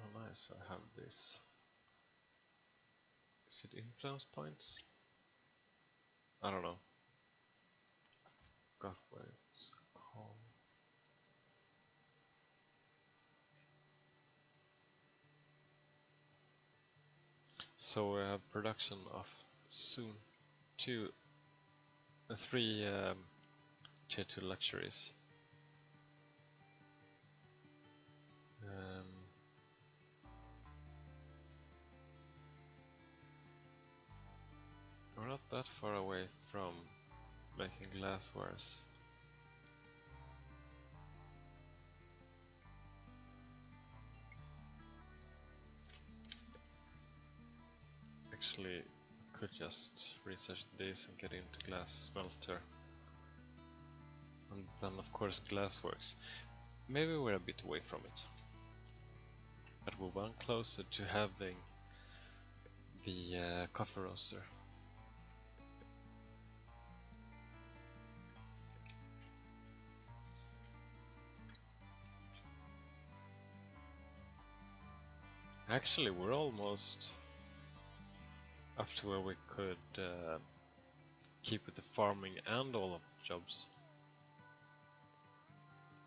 Oh nice, I have this. Is it influence points? I don't know. Got where it's called. So we have production of soon 3 tier 2 luxuries. We're not that far away from making glasswares. Actually, could just research this and get into glass smelter. And then of course glassworks. Maybe we're a bit away from it. But we're one closer to having the coffee roaster. Actually, we're almost up to where we could keep with the farming and all of the jobs.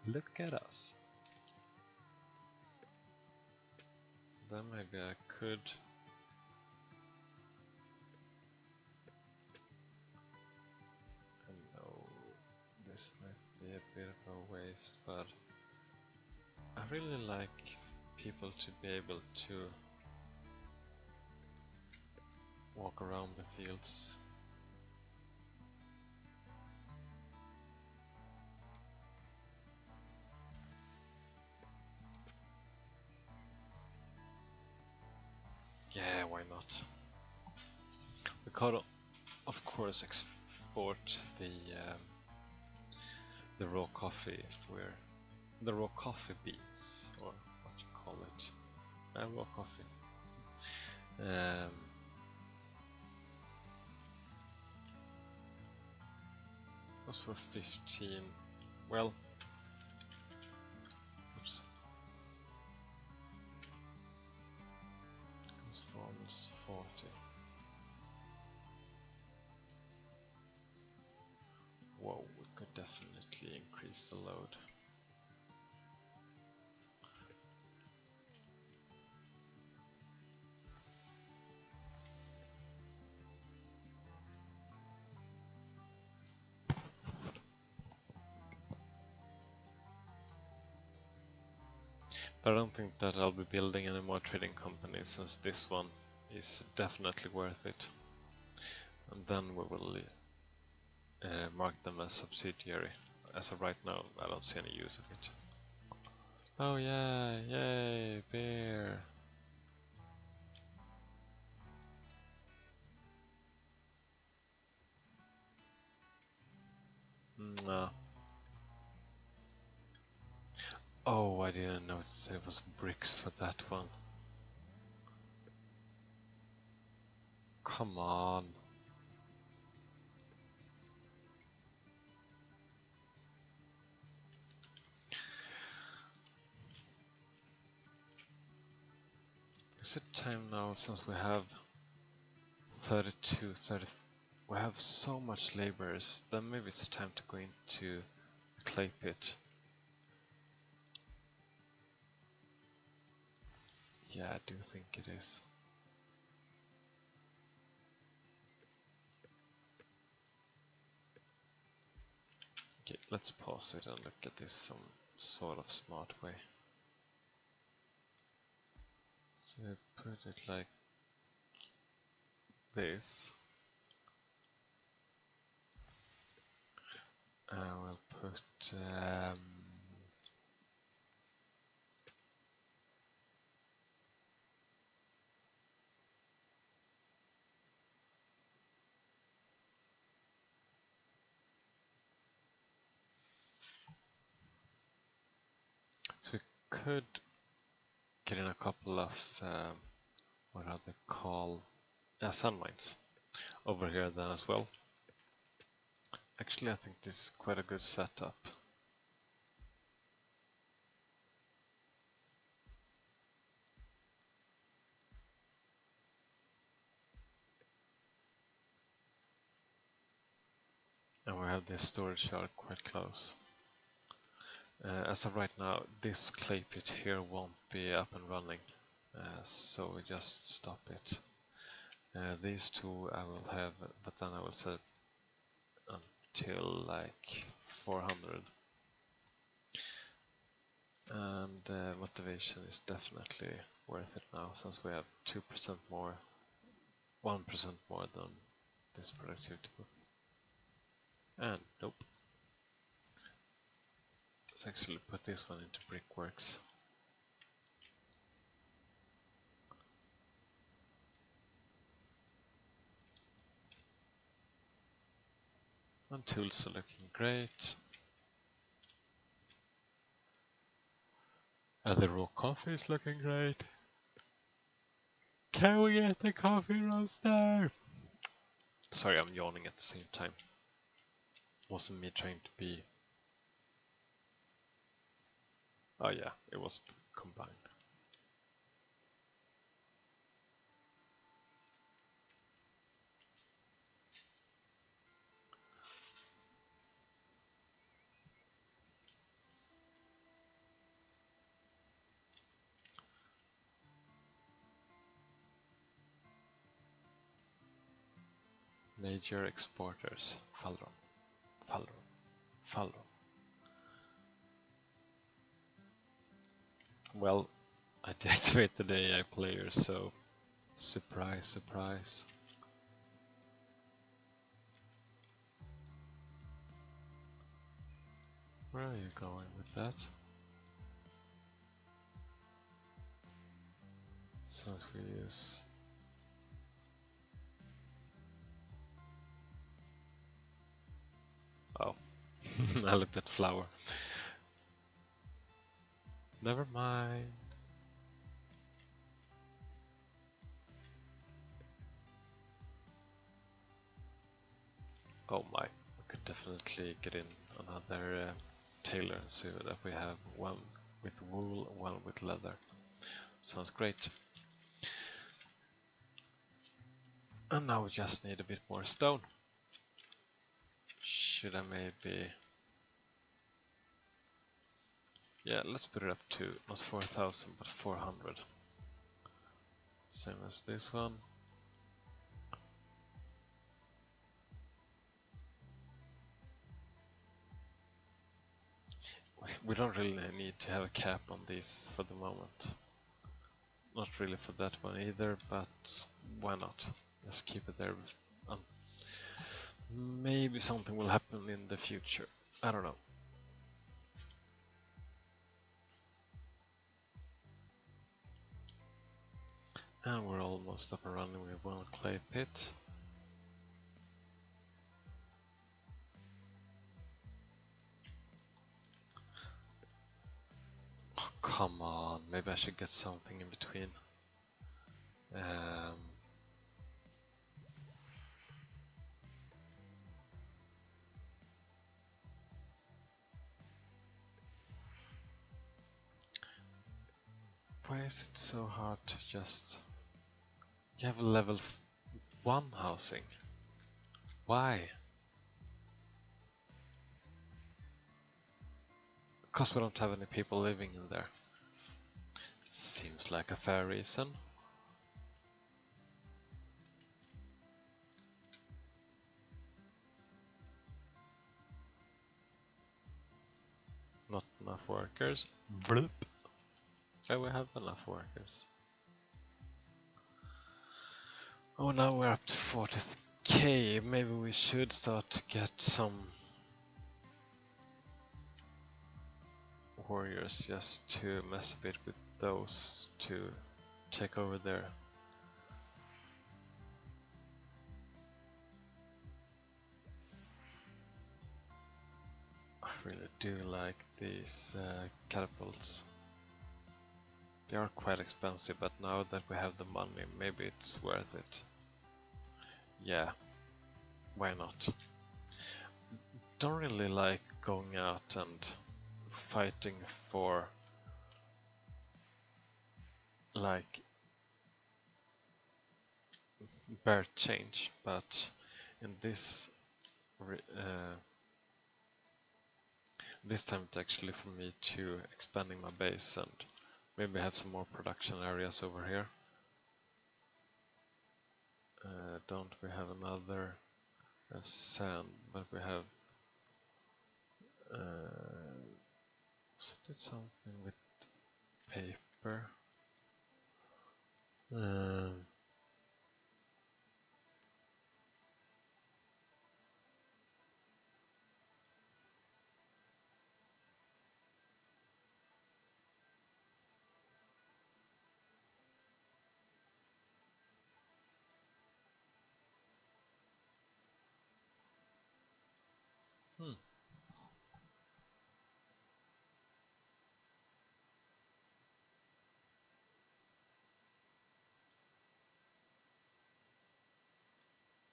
Look at us. Then maybe I could this might be a bit of a waste, but I really like people to be able to walk around the fields. Yeah, why not? We could, of course, export the raw coffee if we're the raw coffee beans, or what you call it, raw coffee. Goes for 15. Well, oops. Goes for almost 40. Whoa, we could definitely increase the load. But I don't think that I'll be building any more trading companies, since this one is definitely worth it. And then we will mark them as subsidiary. As of right now, I don't see any use of it. Oh yeah, yay, beer! Nah. Oh, I didn't notice there was bricks for that one. come on. Is it time now, since we have 30, we have so much laborers, then maybe it's time to go into the clay pit. Yeah, I do think it is. Okay, let's pause it and look at this some sort of smart way. So put it like this. We'll put so we could get in a couple of what are they called? Sand mines over here then as well. Actually, I think this is quite a good setup. And we have this storage yard quite close. As of right now, this clay pit here won't be up and running, so we just stop it. These two I will have, but then I will set until like 400. And motivation is definitely worth it now, since we have 2% more, 1% more than this productivity book. And nope. Let's actually put this one into brickworks. And tools are looking great. And the raw coffee is looking great. Can we get the coffee roaster? Sorry, I'm yawning at the same time. Wasn't me trying to be... Oh yeah, it was combined. Major exporters. Falron. Falron. Falron. Well, I deactivated the AI player, so surprise, surprise. Where are you going with that? Since we use... Oh, I looked at flour. Never mind. Oh my, we could definitely get in another tailor and see that we have one with wool, one with leather. Sounds great. And now we just need a bit more stone. Should I maybe... Yeah, let's put it up to not 4,000 but 400. Same as this one. We don't really need to have a cap on these for the moment. Not really for that one either, but why not? Let's keep it there. Maybe something will happen in the future. I don't know. And we're almost up and running with one clay pit. Oh, come on, maybe I should get something in between. Why is it so hard to just... You have a level 1 housing. Why? Because we don't have any people living in there. Seems like a fair reason. Not enough workers. Bloop. Yeah, we have enough workers. Oh, now we're up to 40k. Maybe we should start to get some warriors just to mess a bit with those to take over there. I really do like these catapults. They are quite expensive, but now that we have the money, maybe it's worth it. Yeah, why not? Don't really like going out and fighting for like bare change, but in this this time it's actually for me to expanding my base and maybe have some more production areas over here. Don't we have another sand, but we have did something with paper.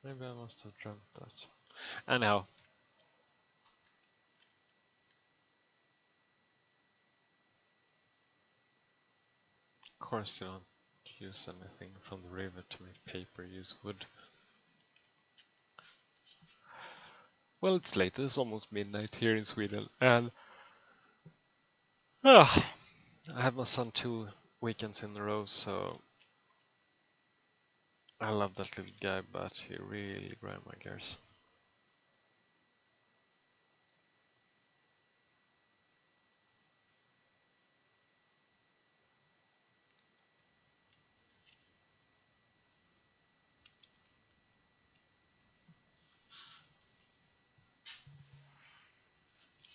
Maybe I must have dreamt that. Anyhow. Of course you don't use anything from the river to make paper, use wood. Well, it's late, it's almost midnight here in Sweden, and I had my son 2 weekends in a row, so I love that little guy, but he really grind my gears.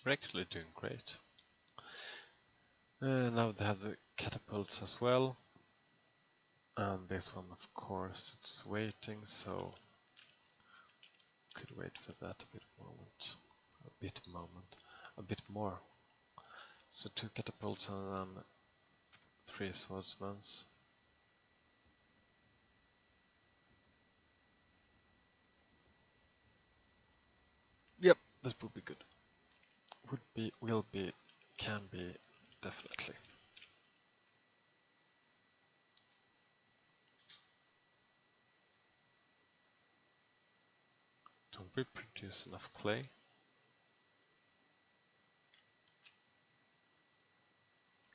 We're actually doing great. Now they have the catapults as well. And this one, of course, it's waiting, so could wait for that a bit more. So 2 catapults and then 3 swordsmen. Yep, that would be good. Would be, will be, can be, definitely. Don't we produce enough clay?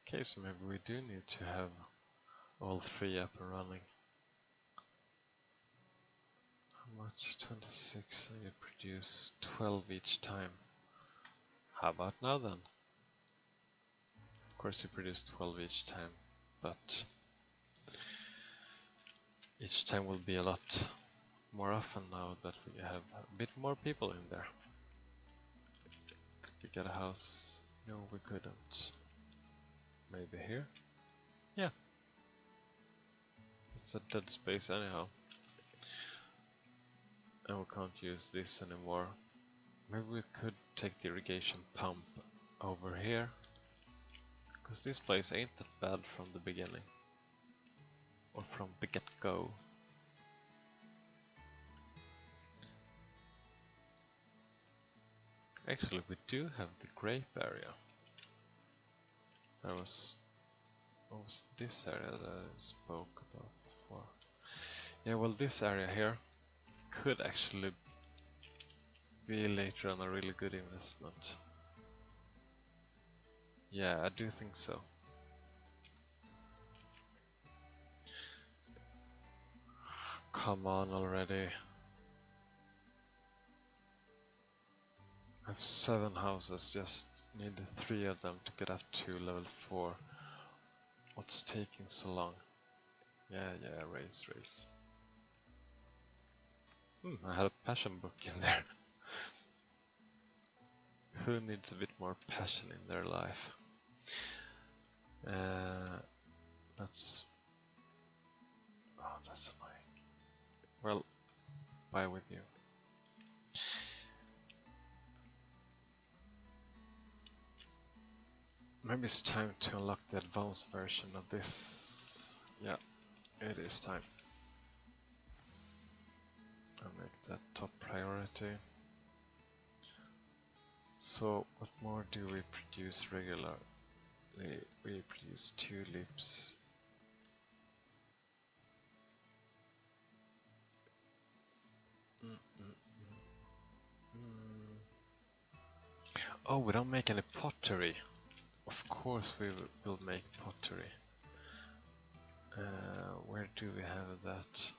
Okay, so maybe we do need to have all 3 up and running. How much? 26, and you produce 12 each time. How about now then? Of course you produce 12 each time, but each time will be a lot more often now that we have a bit more people in there. Could we get a house? No, we couldn't. Maybe here? Yeah. It's a dead space anyhow. And we can't use this anymore. Maybe we could take the irrigation pump over here. Because this place ain't that bad from the beginning. Or from the get-go. Actually, we do have the grape area. That was What was this area that I spoke about before? Yeah, well, this area here could actually be later on a really good investment. Yeah, I do think so. Come on already. I have 7 houses, just need 3 of them to get up to level 4. What's taking so long? Yeah, race. I had a passion book in there. Who needs a bit more passion in their life? That's... Oh, that's annoying. Well, bye with you. Maybe it's time to unlock the advanced version of this. Yeah, it is time. I'll make that top priority. So, what more do we produce regularly? We produce tulips. Oh, we don't make any pottery. Of course we will make pottery. Where do we have that?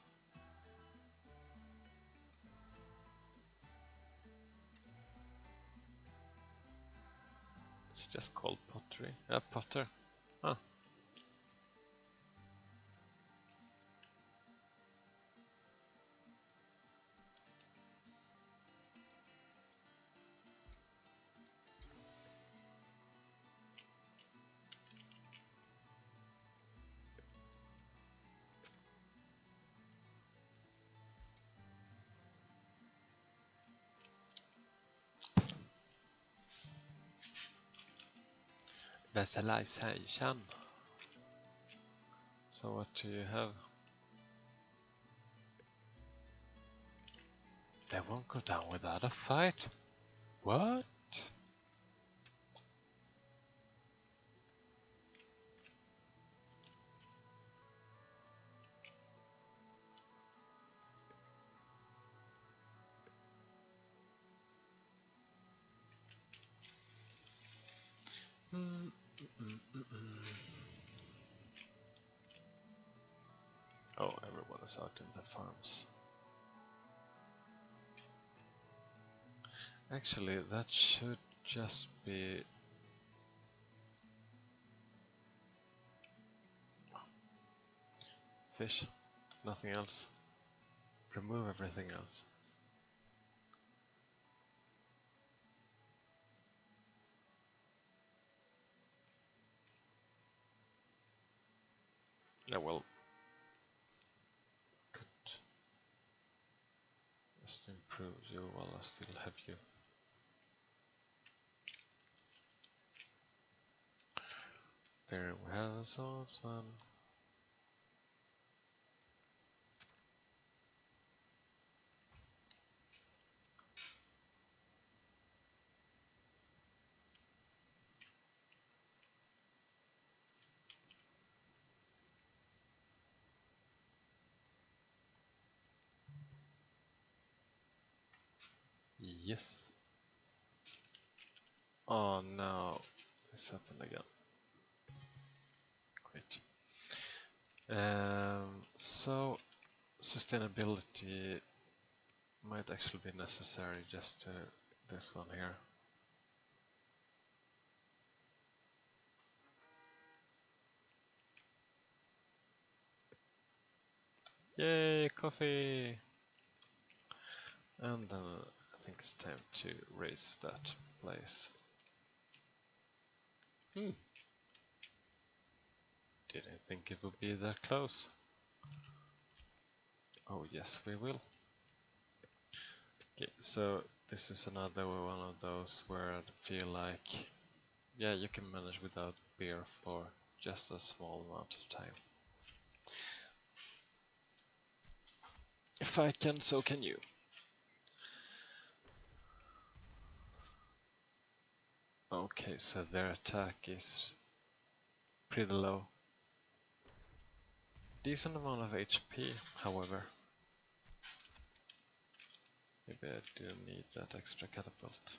It's just called pottery. Potter. Huh. Visualization. So what do you have? They won't go down without a fight? What? Oh, everyone is out in the farms. Actually, that should just be... fish, nothing else. Remove everything else. Yeah, well, could just improve you while I still have you. There we have a swordsman. Yes. Oh no, this happened again. Great. So sustainability might actually be necessary just to this one here. Yay, coffee! And then I think it's time to raise that place. Didn't think it would be that close. Oh yes, we will. Okay, so this is another one of those where I feel like, yeah, you can manage without beer for just a small amount of time. If I can, so can you. Okay, so their attack is pretty low. decent amount of HP, however. Maybe I didn't need that extra catapult.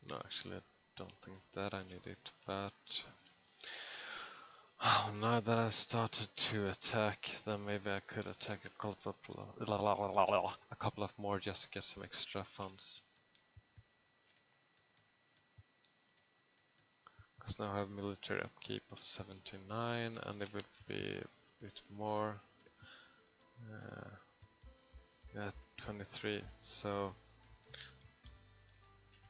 No, actually I don't think that I need it, but now that I started to attack, then maybe I could attack a couple of more just to get some extra funds. Because now I have military upkeep of 79, and it would be a bit more. Yeah, 23, so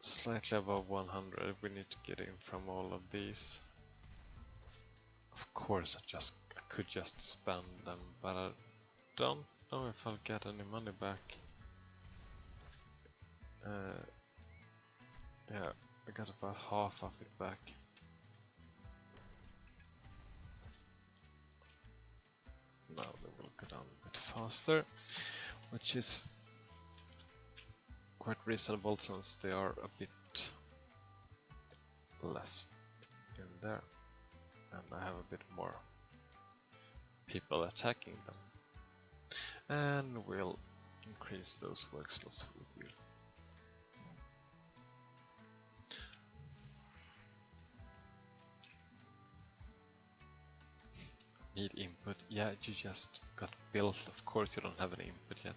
slightly above 100. We need to get in from all of these. Of course, I could just spend them, but I don't know if I'll get any money back. Yeah, I got about half of it back. Now they will go down a bit faster, which is quite reasonable since they are a bit less in there, and I have a bit more people attacking them. And we'll increase those work slots with you. Need input? Yeah, you just got built. Of course you don't have any input yet.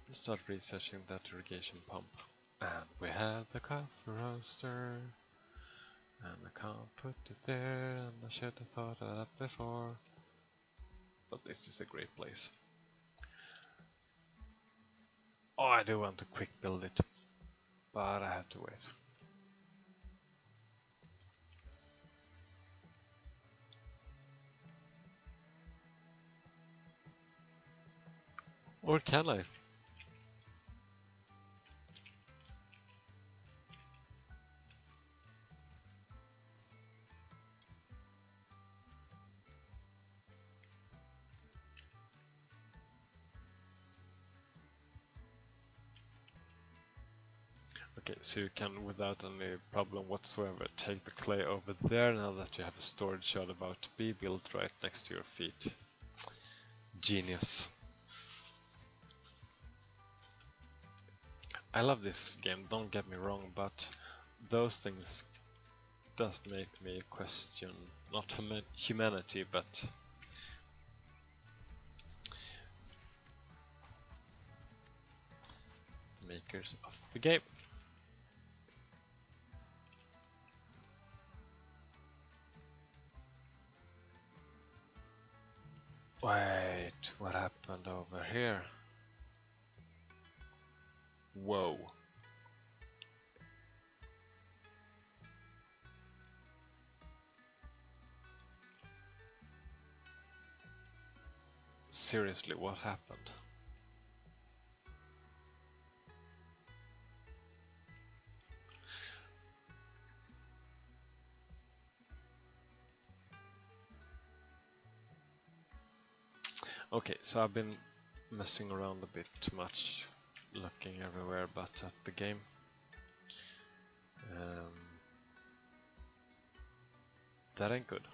Let's start researching that irrigation pump. And we have the coffee roaster. And I can't put it there, and I should have thought of that before. But this is a great place. Oh, I do want to quick build it, but I have to wait. Or can I? Okay, so you can, without any problem whatsoever, take the clay over there now that you have a storage yard about to be built right next to your feet. Genius. I love this game, don't get me wrong, but those things does make me question, not humanity, but the makers of the game. Wait, what happened over here? Whoa. Seriously, what happened? Okay, so I've been messing around a bit too much, looking everywhere but at the game. That ain't good.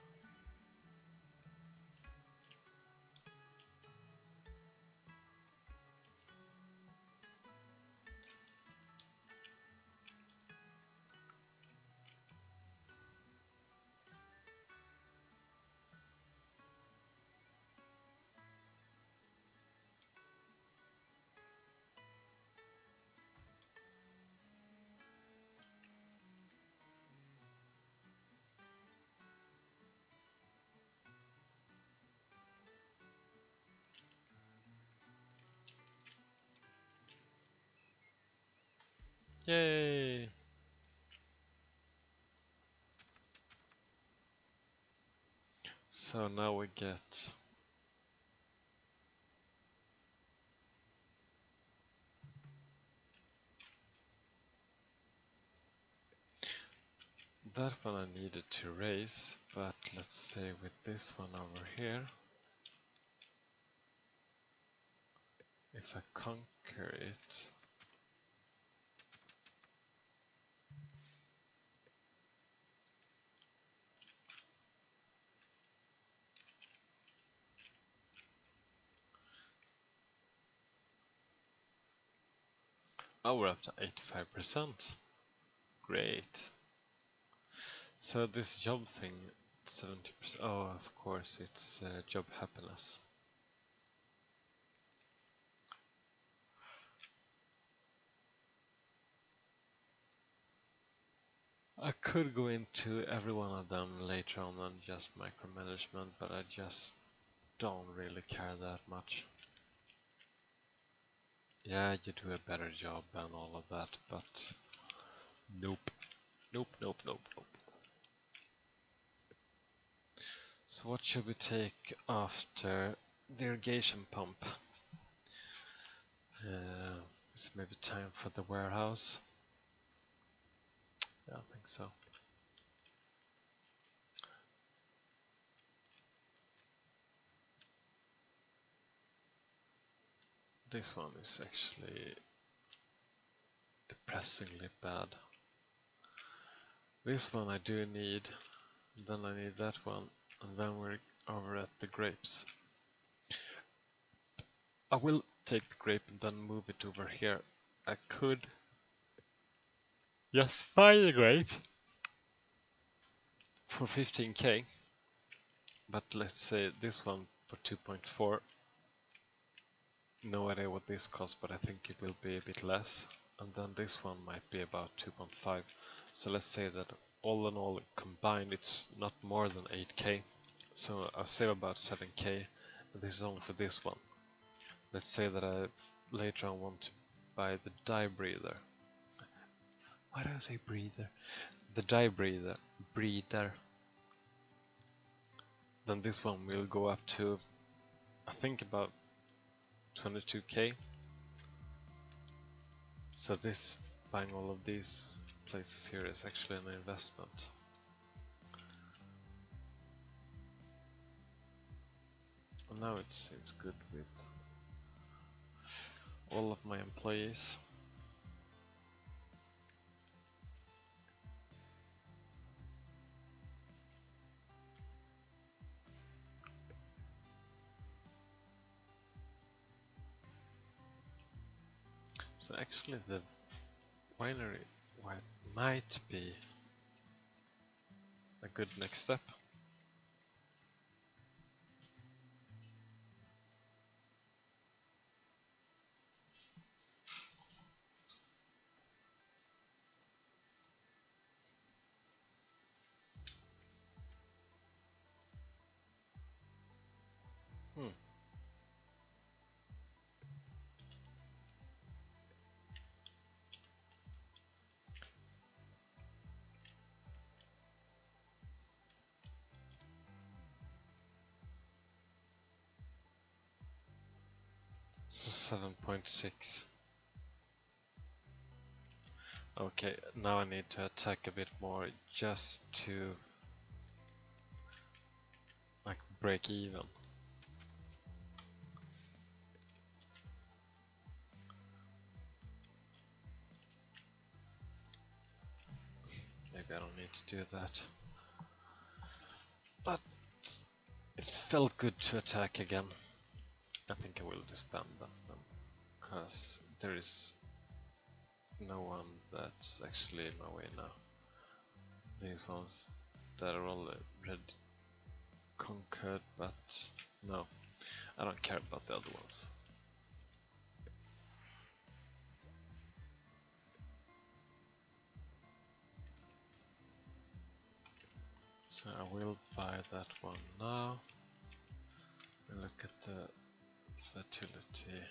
Yay! So now we get that one I needed to raise, but let's say with this one over here, if I conquer it, oh, we're up to 85%. Great. So this job thing, 70%. Oh, of course, it's job happiness. I could go into every one of them later on and just micromanagement, but I just don't really care that much. Yeah, you do a better job and all of that, but nope. Nope, nope, nope, nope. So what should we take after the irrigation pump? It's maybe time for the warehouse. Yeah, I think so. This one is actually depressingly bad. This one I do need, then I need that one, and then we're over at the grapes. I will take the grape and then move it over here. I could just buy the grape for 15k, but let's say this one for 2.4. No idea what this costs, but I think it will be a bit less. And then this one might be about 2.5. So let's say that all in all combined it's not more than 8k. So I'll save about 7k, and this is only for this one. Let's say that I later on want to buy the dye breather. Why do I say breather? The dye breather. Then this one will go up to, I think, about 22k. So this, buying all of these places here is actually an investment. And now it seems good with all of my employees. So actually the winery might be a good next step. Hmm. So 7.6. Okay, now I need to attack a bit more just to like break even. Maybe I don't need to do that. But it felt good to attack again. I think I will disband them because there is no one that's actually in my way now. These ones that are already conquered, but no, I don't care about the other ones. So I will buy that one now. And look at the fertility.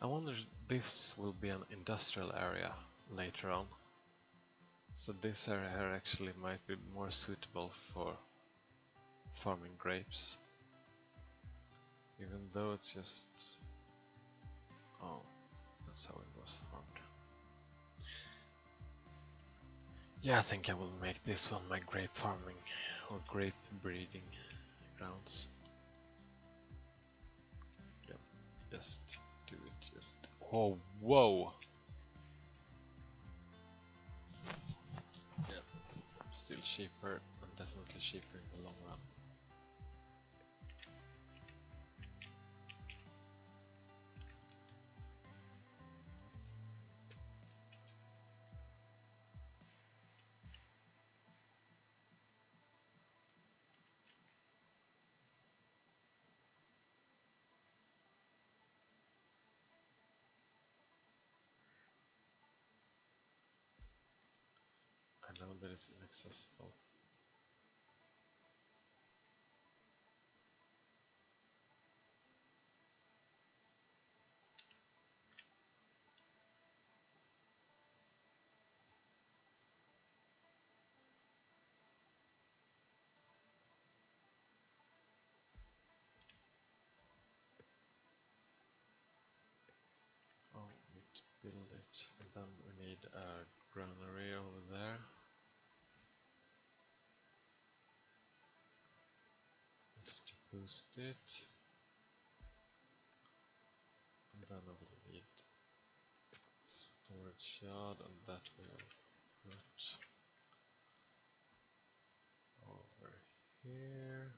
I wonder if this will be an industrial area later on. So this area here actually might be more suitable for farming grapes. Even though it's just... oh, that's how it was farmed. Yeah, I think I will make this one my grape farming or grape breeding grounds. Just do it, just... Oh, whoa! Yeah, still cheaper, and definitely cheaper in the long run. I know that it's inaccessible. Oh, we need to build it, and then we need a granary over there. Just to boost it. And then I will need storage yard, and that will put over here.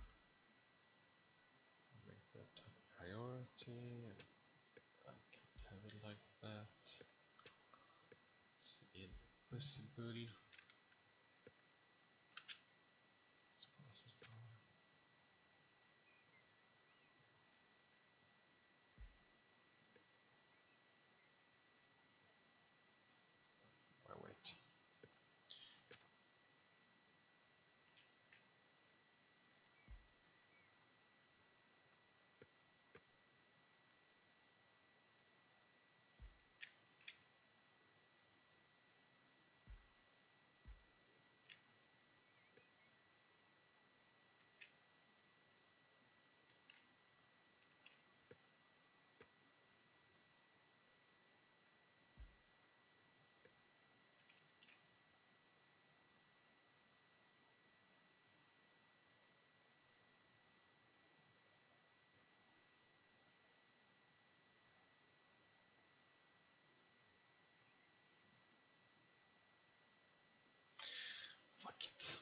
Make that a priority. I can have it like that. It's invisible. Why wait? Fuck it.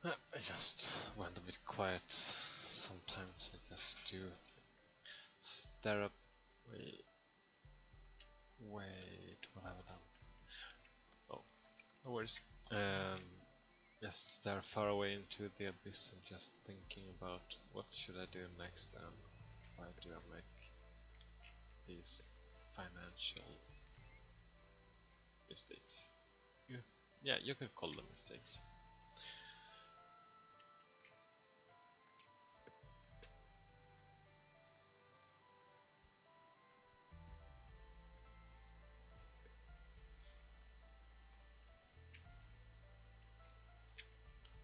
I just went a bit quiet. Sometimes I just do stare up. Wait, what have I done? Oh, no worries. Just stare far away into the abyss and just thinking about what should I do next and why do I make these financial mistakes. Yeah, you could call them mistakes.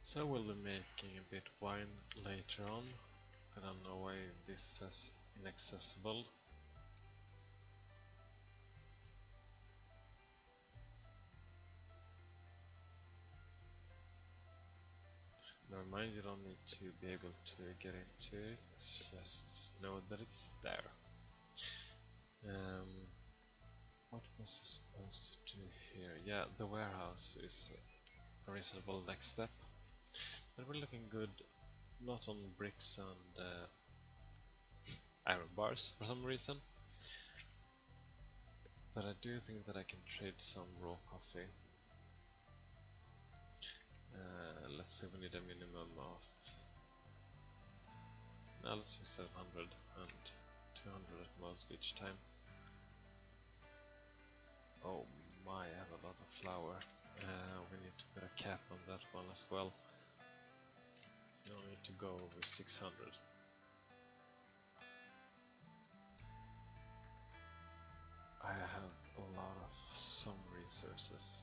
So we'll be making a bit wine later on. I don't know why this says inaccessible. Never mind, you don't need to be able to get into it, just know that it's there. What was I supposed to do here? Yeah, the warehouse is a reasonable next step. But we're looking good, not on bricks and iron bars for some reason. But I do think that I can trade some raw coffee. Let's say we need a minimum of, now let's say 700 and 200 at most each time. Oh my, I have a lot of flour. We need to put a cap on that one as well. We don't need to go over 600. I have a lot of some resources.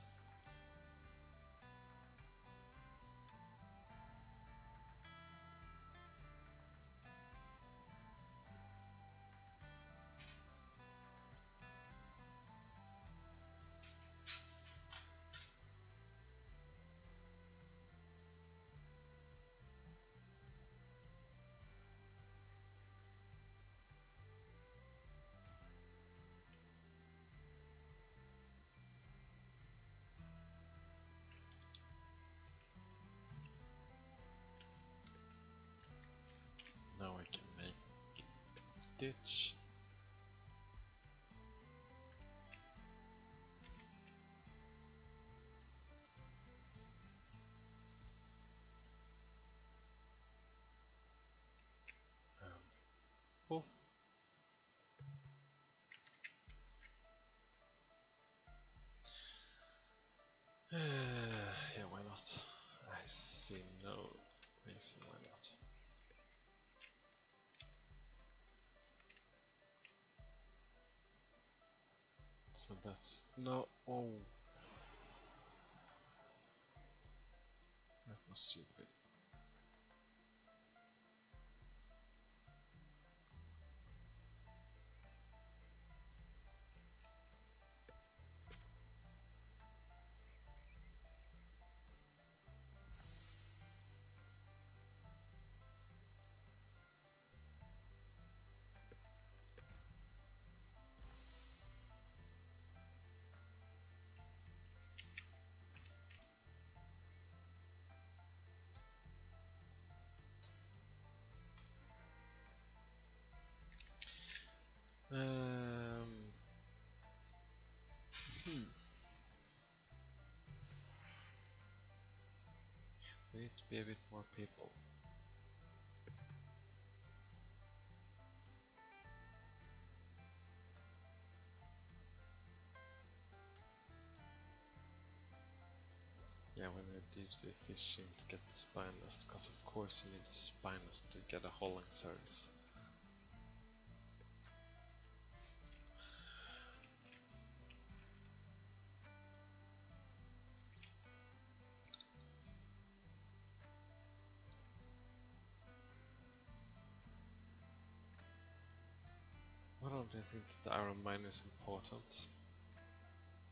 Now I can make ditch. Oh. Yeah, why not? I see no reason why not. So that's no. Oh, that was stupid. Hmm. We need to be a bit more people. Yeah, we need deep sea fishing to get the spineless, because of course you need the spineless to get a hauling service. Why don't I think that the iron mine is important?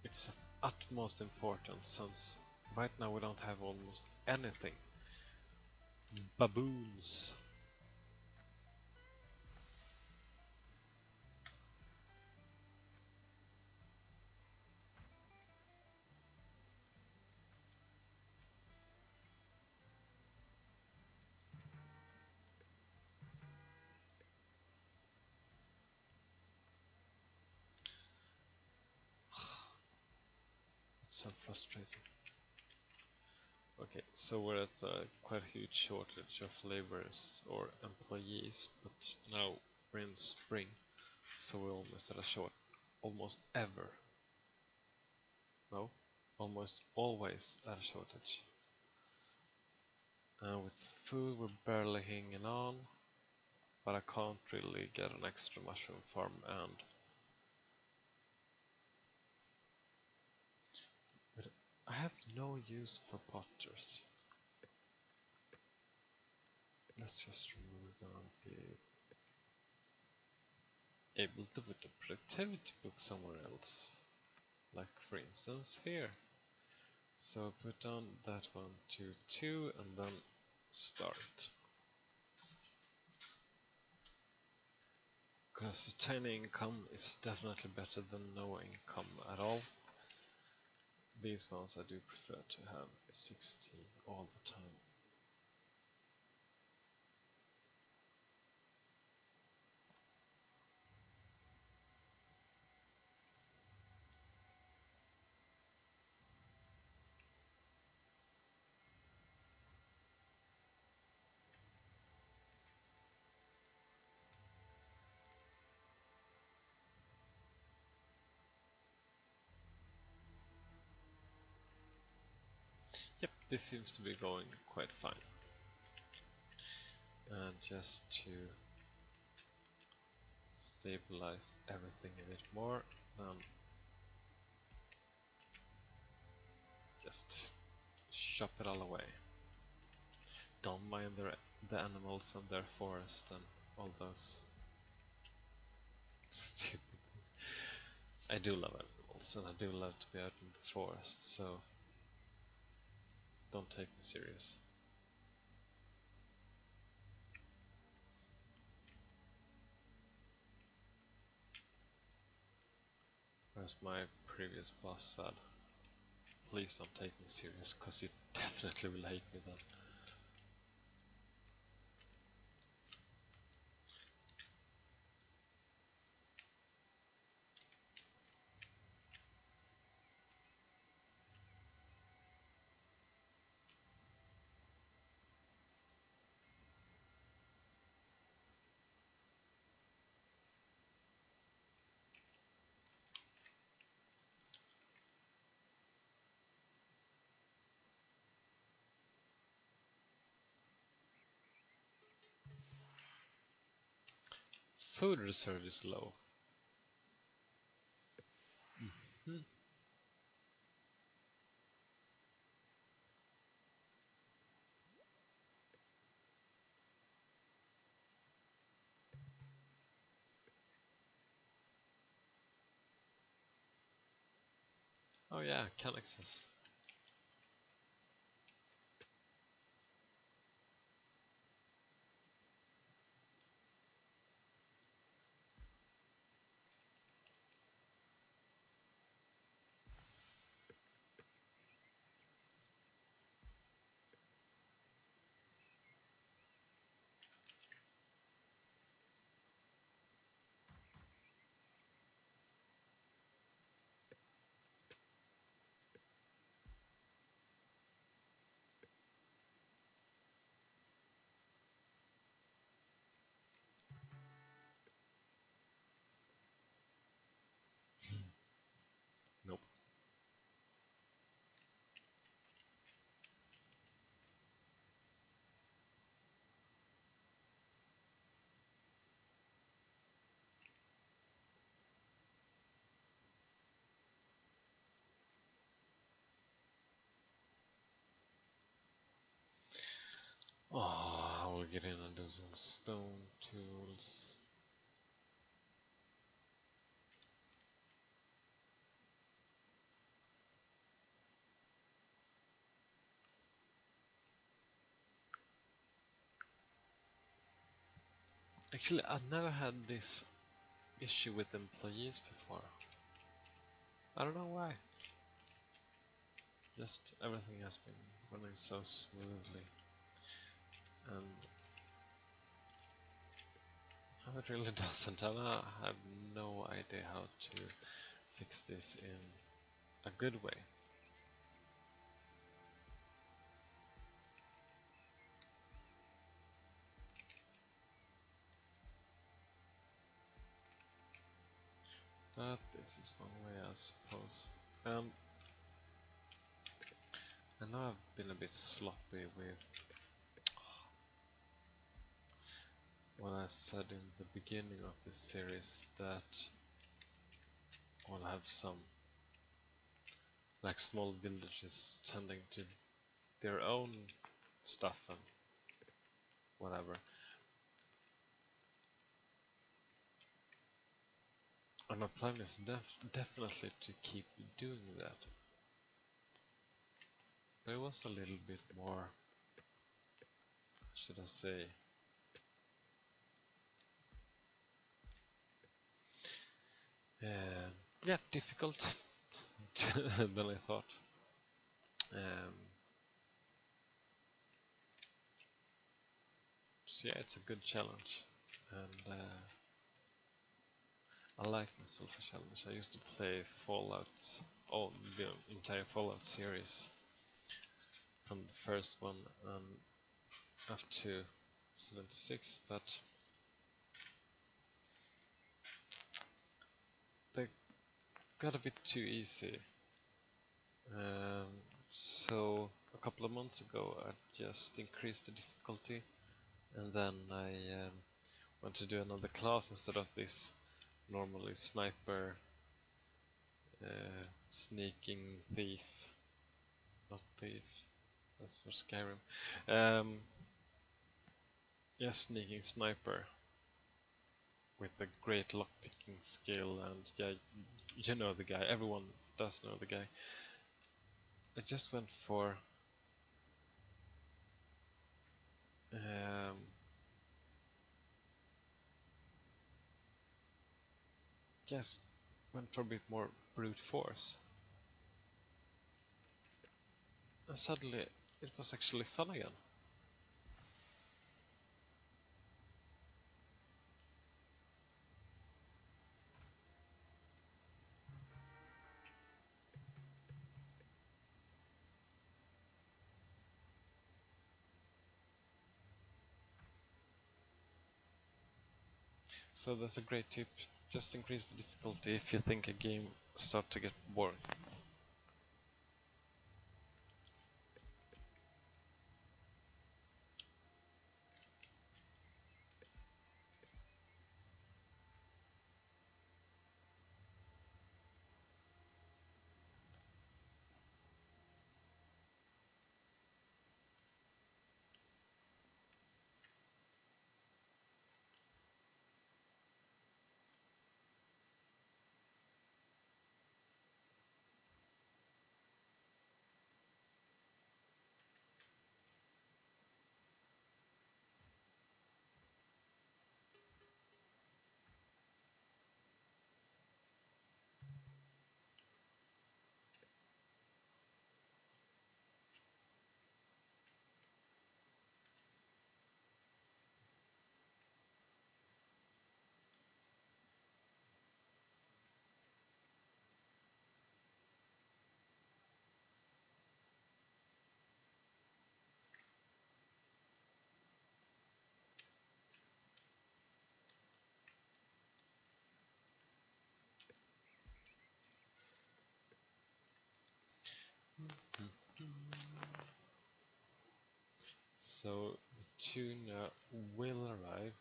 It's of utmost importance since right now we don't have almost anything. Baboons. It's so frustrating. Okay, so we're at a quite huge shortage of laborers or employees, but now we're in spring, so we're almost at a short, almost ever. No, almost always at a shortage. With food we're barely hanging on, but I can't really get an extra mushroom farm, and but I have no use for potters. Let's just remove them and be able to put the productivity book somewhere else, like for instance here. So put down that one to 2 and then start. Because a tiny income is definitely better than no income at all. These ones I do prefer to have 60 all the time. Yep, this seems to be going quite fine. And just to stabilize everything a bit more, just chop it all away. Don't mind the animals and their forest and all those stupid. I do love animals and I do love to be out in the forest, so don't take me serious. As my previous boss said, please don't take me serious, cause you definitely will hate me then. Food reserve is low. Hmm. Oh yeah, can access. Nope. Oh, I will get in and do some stone tools. Actually, I've never had this issue with employees before. I don't know why. Just everything has been running so smoothly. And how it really doesn't. I have no idea how to fix this in a good way. But this is one way, I suppose. I know I've been a bit sloppy with what I said in the beginning of this series, that I'll have some like small villages tending to their own stuff and whatever. And my plan is definitely to keep doing that. But it was a little bit more should I say? Yeah, difficult than I thought. So yeah, it's a good challenge, and I like myself a challenge. I used to play Fallout, all the entire Fallout series, from the first one up to 76, but they got a bit too easy. So a couple of months ago, I just increased the difficulty, and then I went to do another class instead of this normally sniper, sneaking thief, not thief, that's for Skyrim. Yeah, sneaking sniper with a great lockpicking skill, and yeah, you know the guy. Everyone does know the guy. I just went for just went for a bit more brute force, and suddenly it was actually fun again. So that's a great tip. Just increase the difficulty if you think a game starts to get boring. So the tuna will arrive.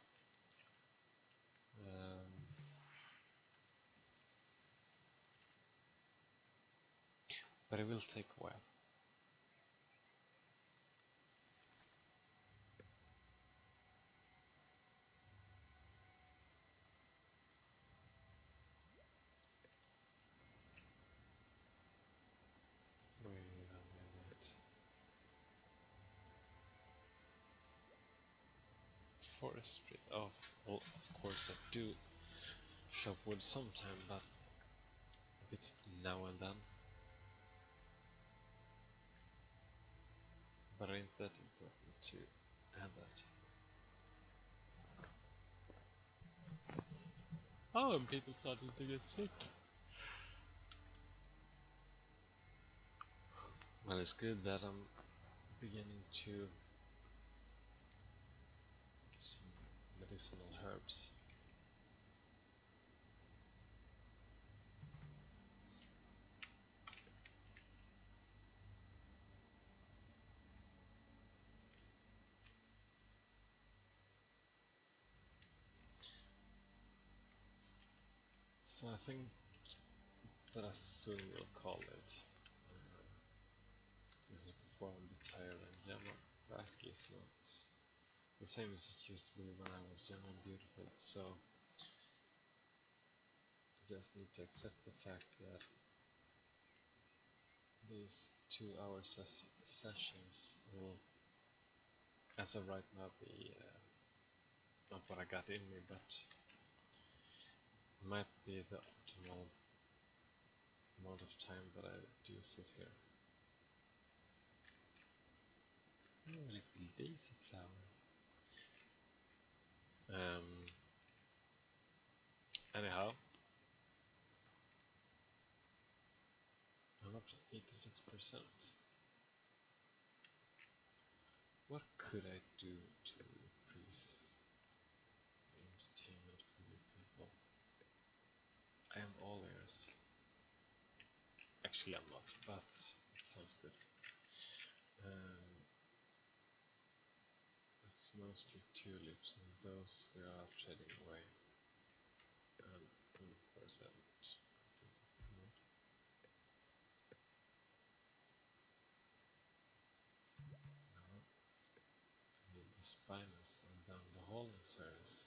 But it will take a while. Wait a minute. Forestry. Oh, well, of course I do chop wood sometime, but a bit now and then. But it ain't that important to add that. Oh, and people starting to get sick. Well, it's good that I'm beginning to some medicinal herbs. So I think that I soon will call it. This is before I'm a bit tired and yeah, my back is not the same as it used to be when I was young and beautiful, so I just need to accept the fact that these 2 hour sessions will as of right now, not what I got in me, but might be the optimal amount of time that I do sit here. Oh, like the daisy flower. Anyhow, I'm up to 86%. What could I do to increase the entertainment for you people? I am all ears. Actually, I'm not, but it sounds good. It's mostly tulips, and those we are trading away. And of course, I haven't completed. Now, I need the spinest and then the hauling service.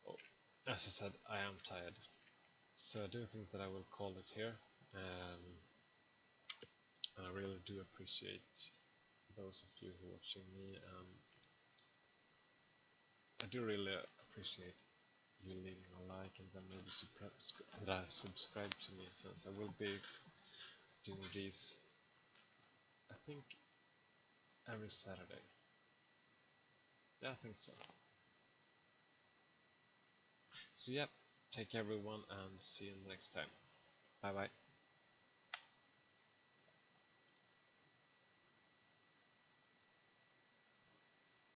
Oh, as I said, I am tired. So I do think that I will call it here. And I really do appreciate those of you who are watching me. I do really appreciate you leaving a like and then maybe subscribe to me, since I will be doing these, I think, every Saturday. Yeah, I think so. So yeah, take care everyone, and see you next time. Bye bye.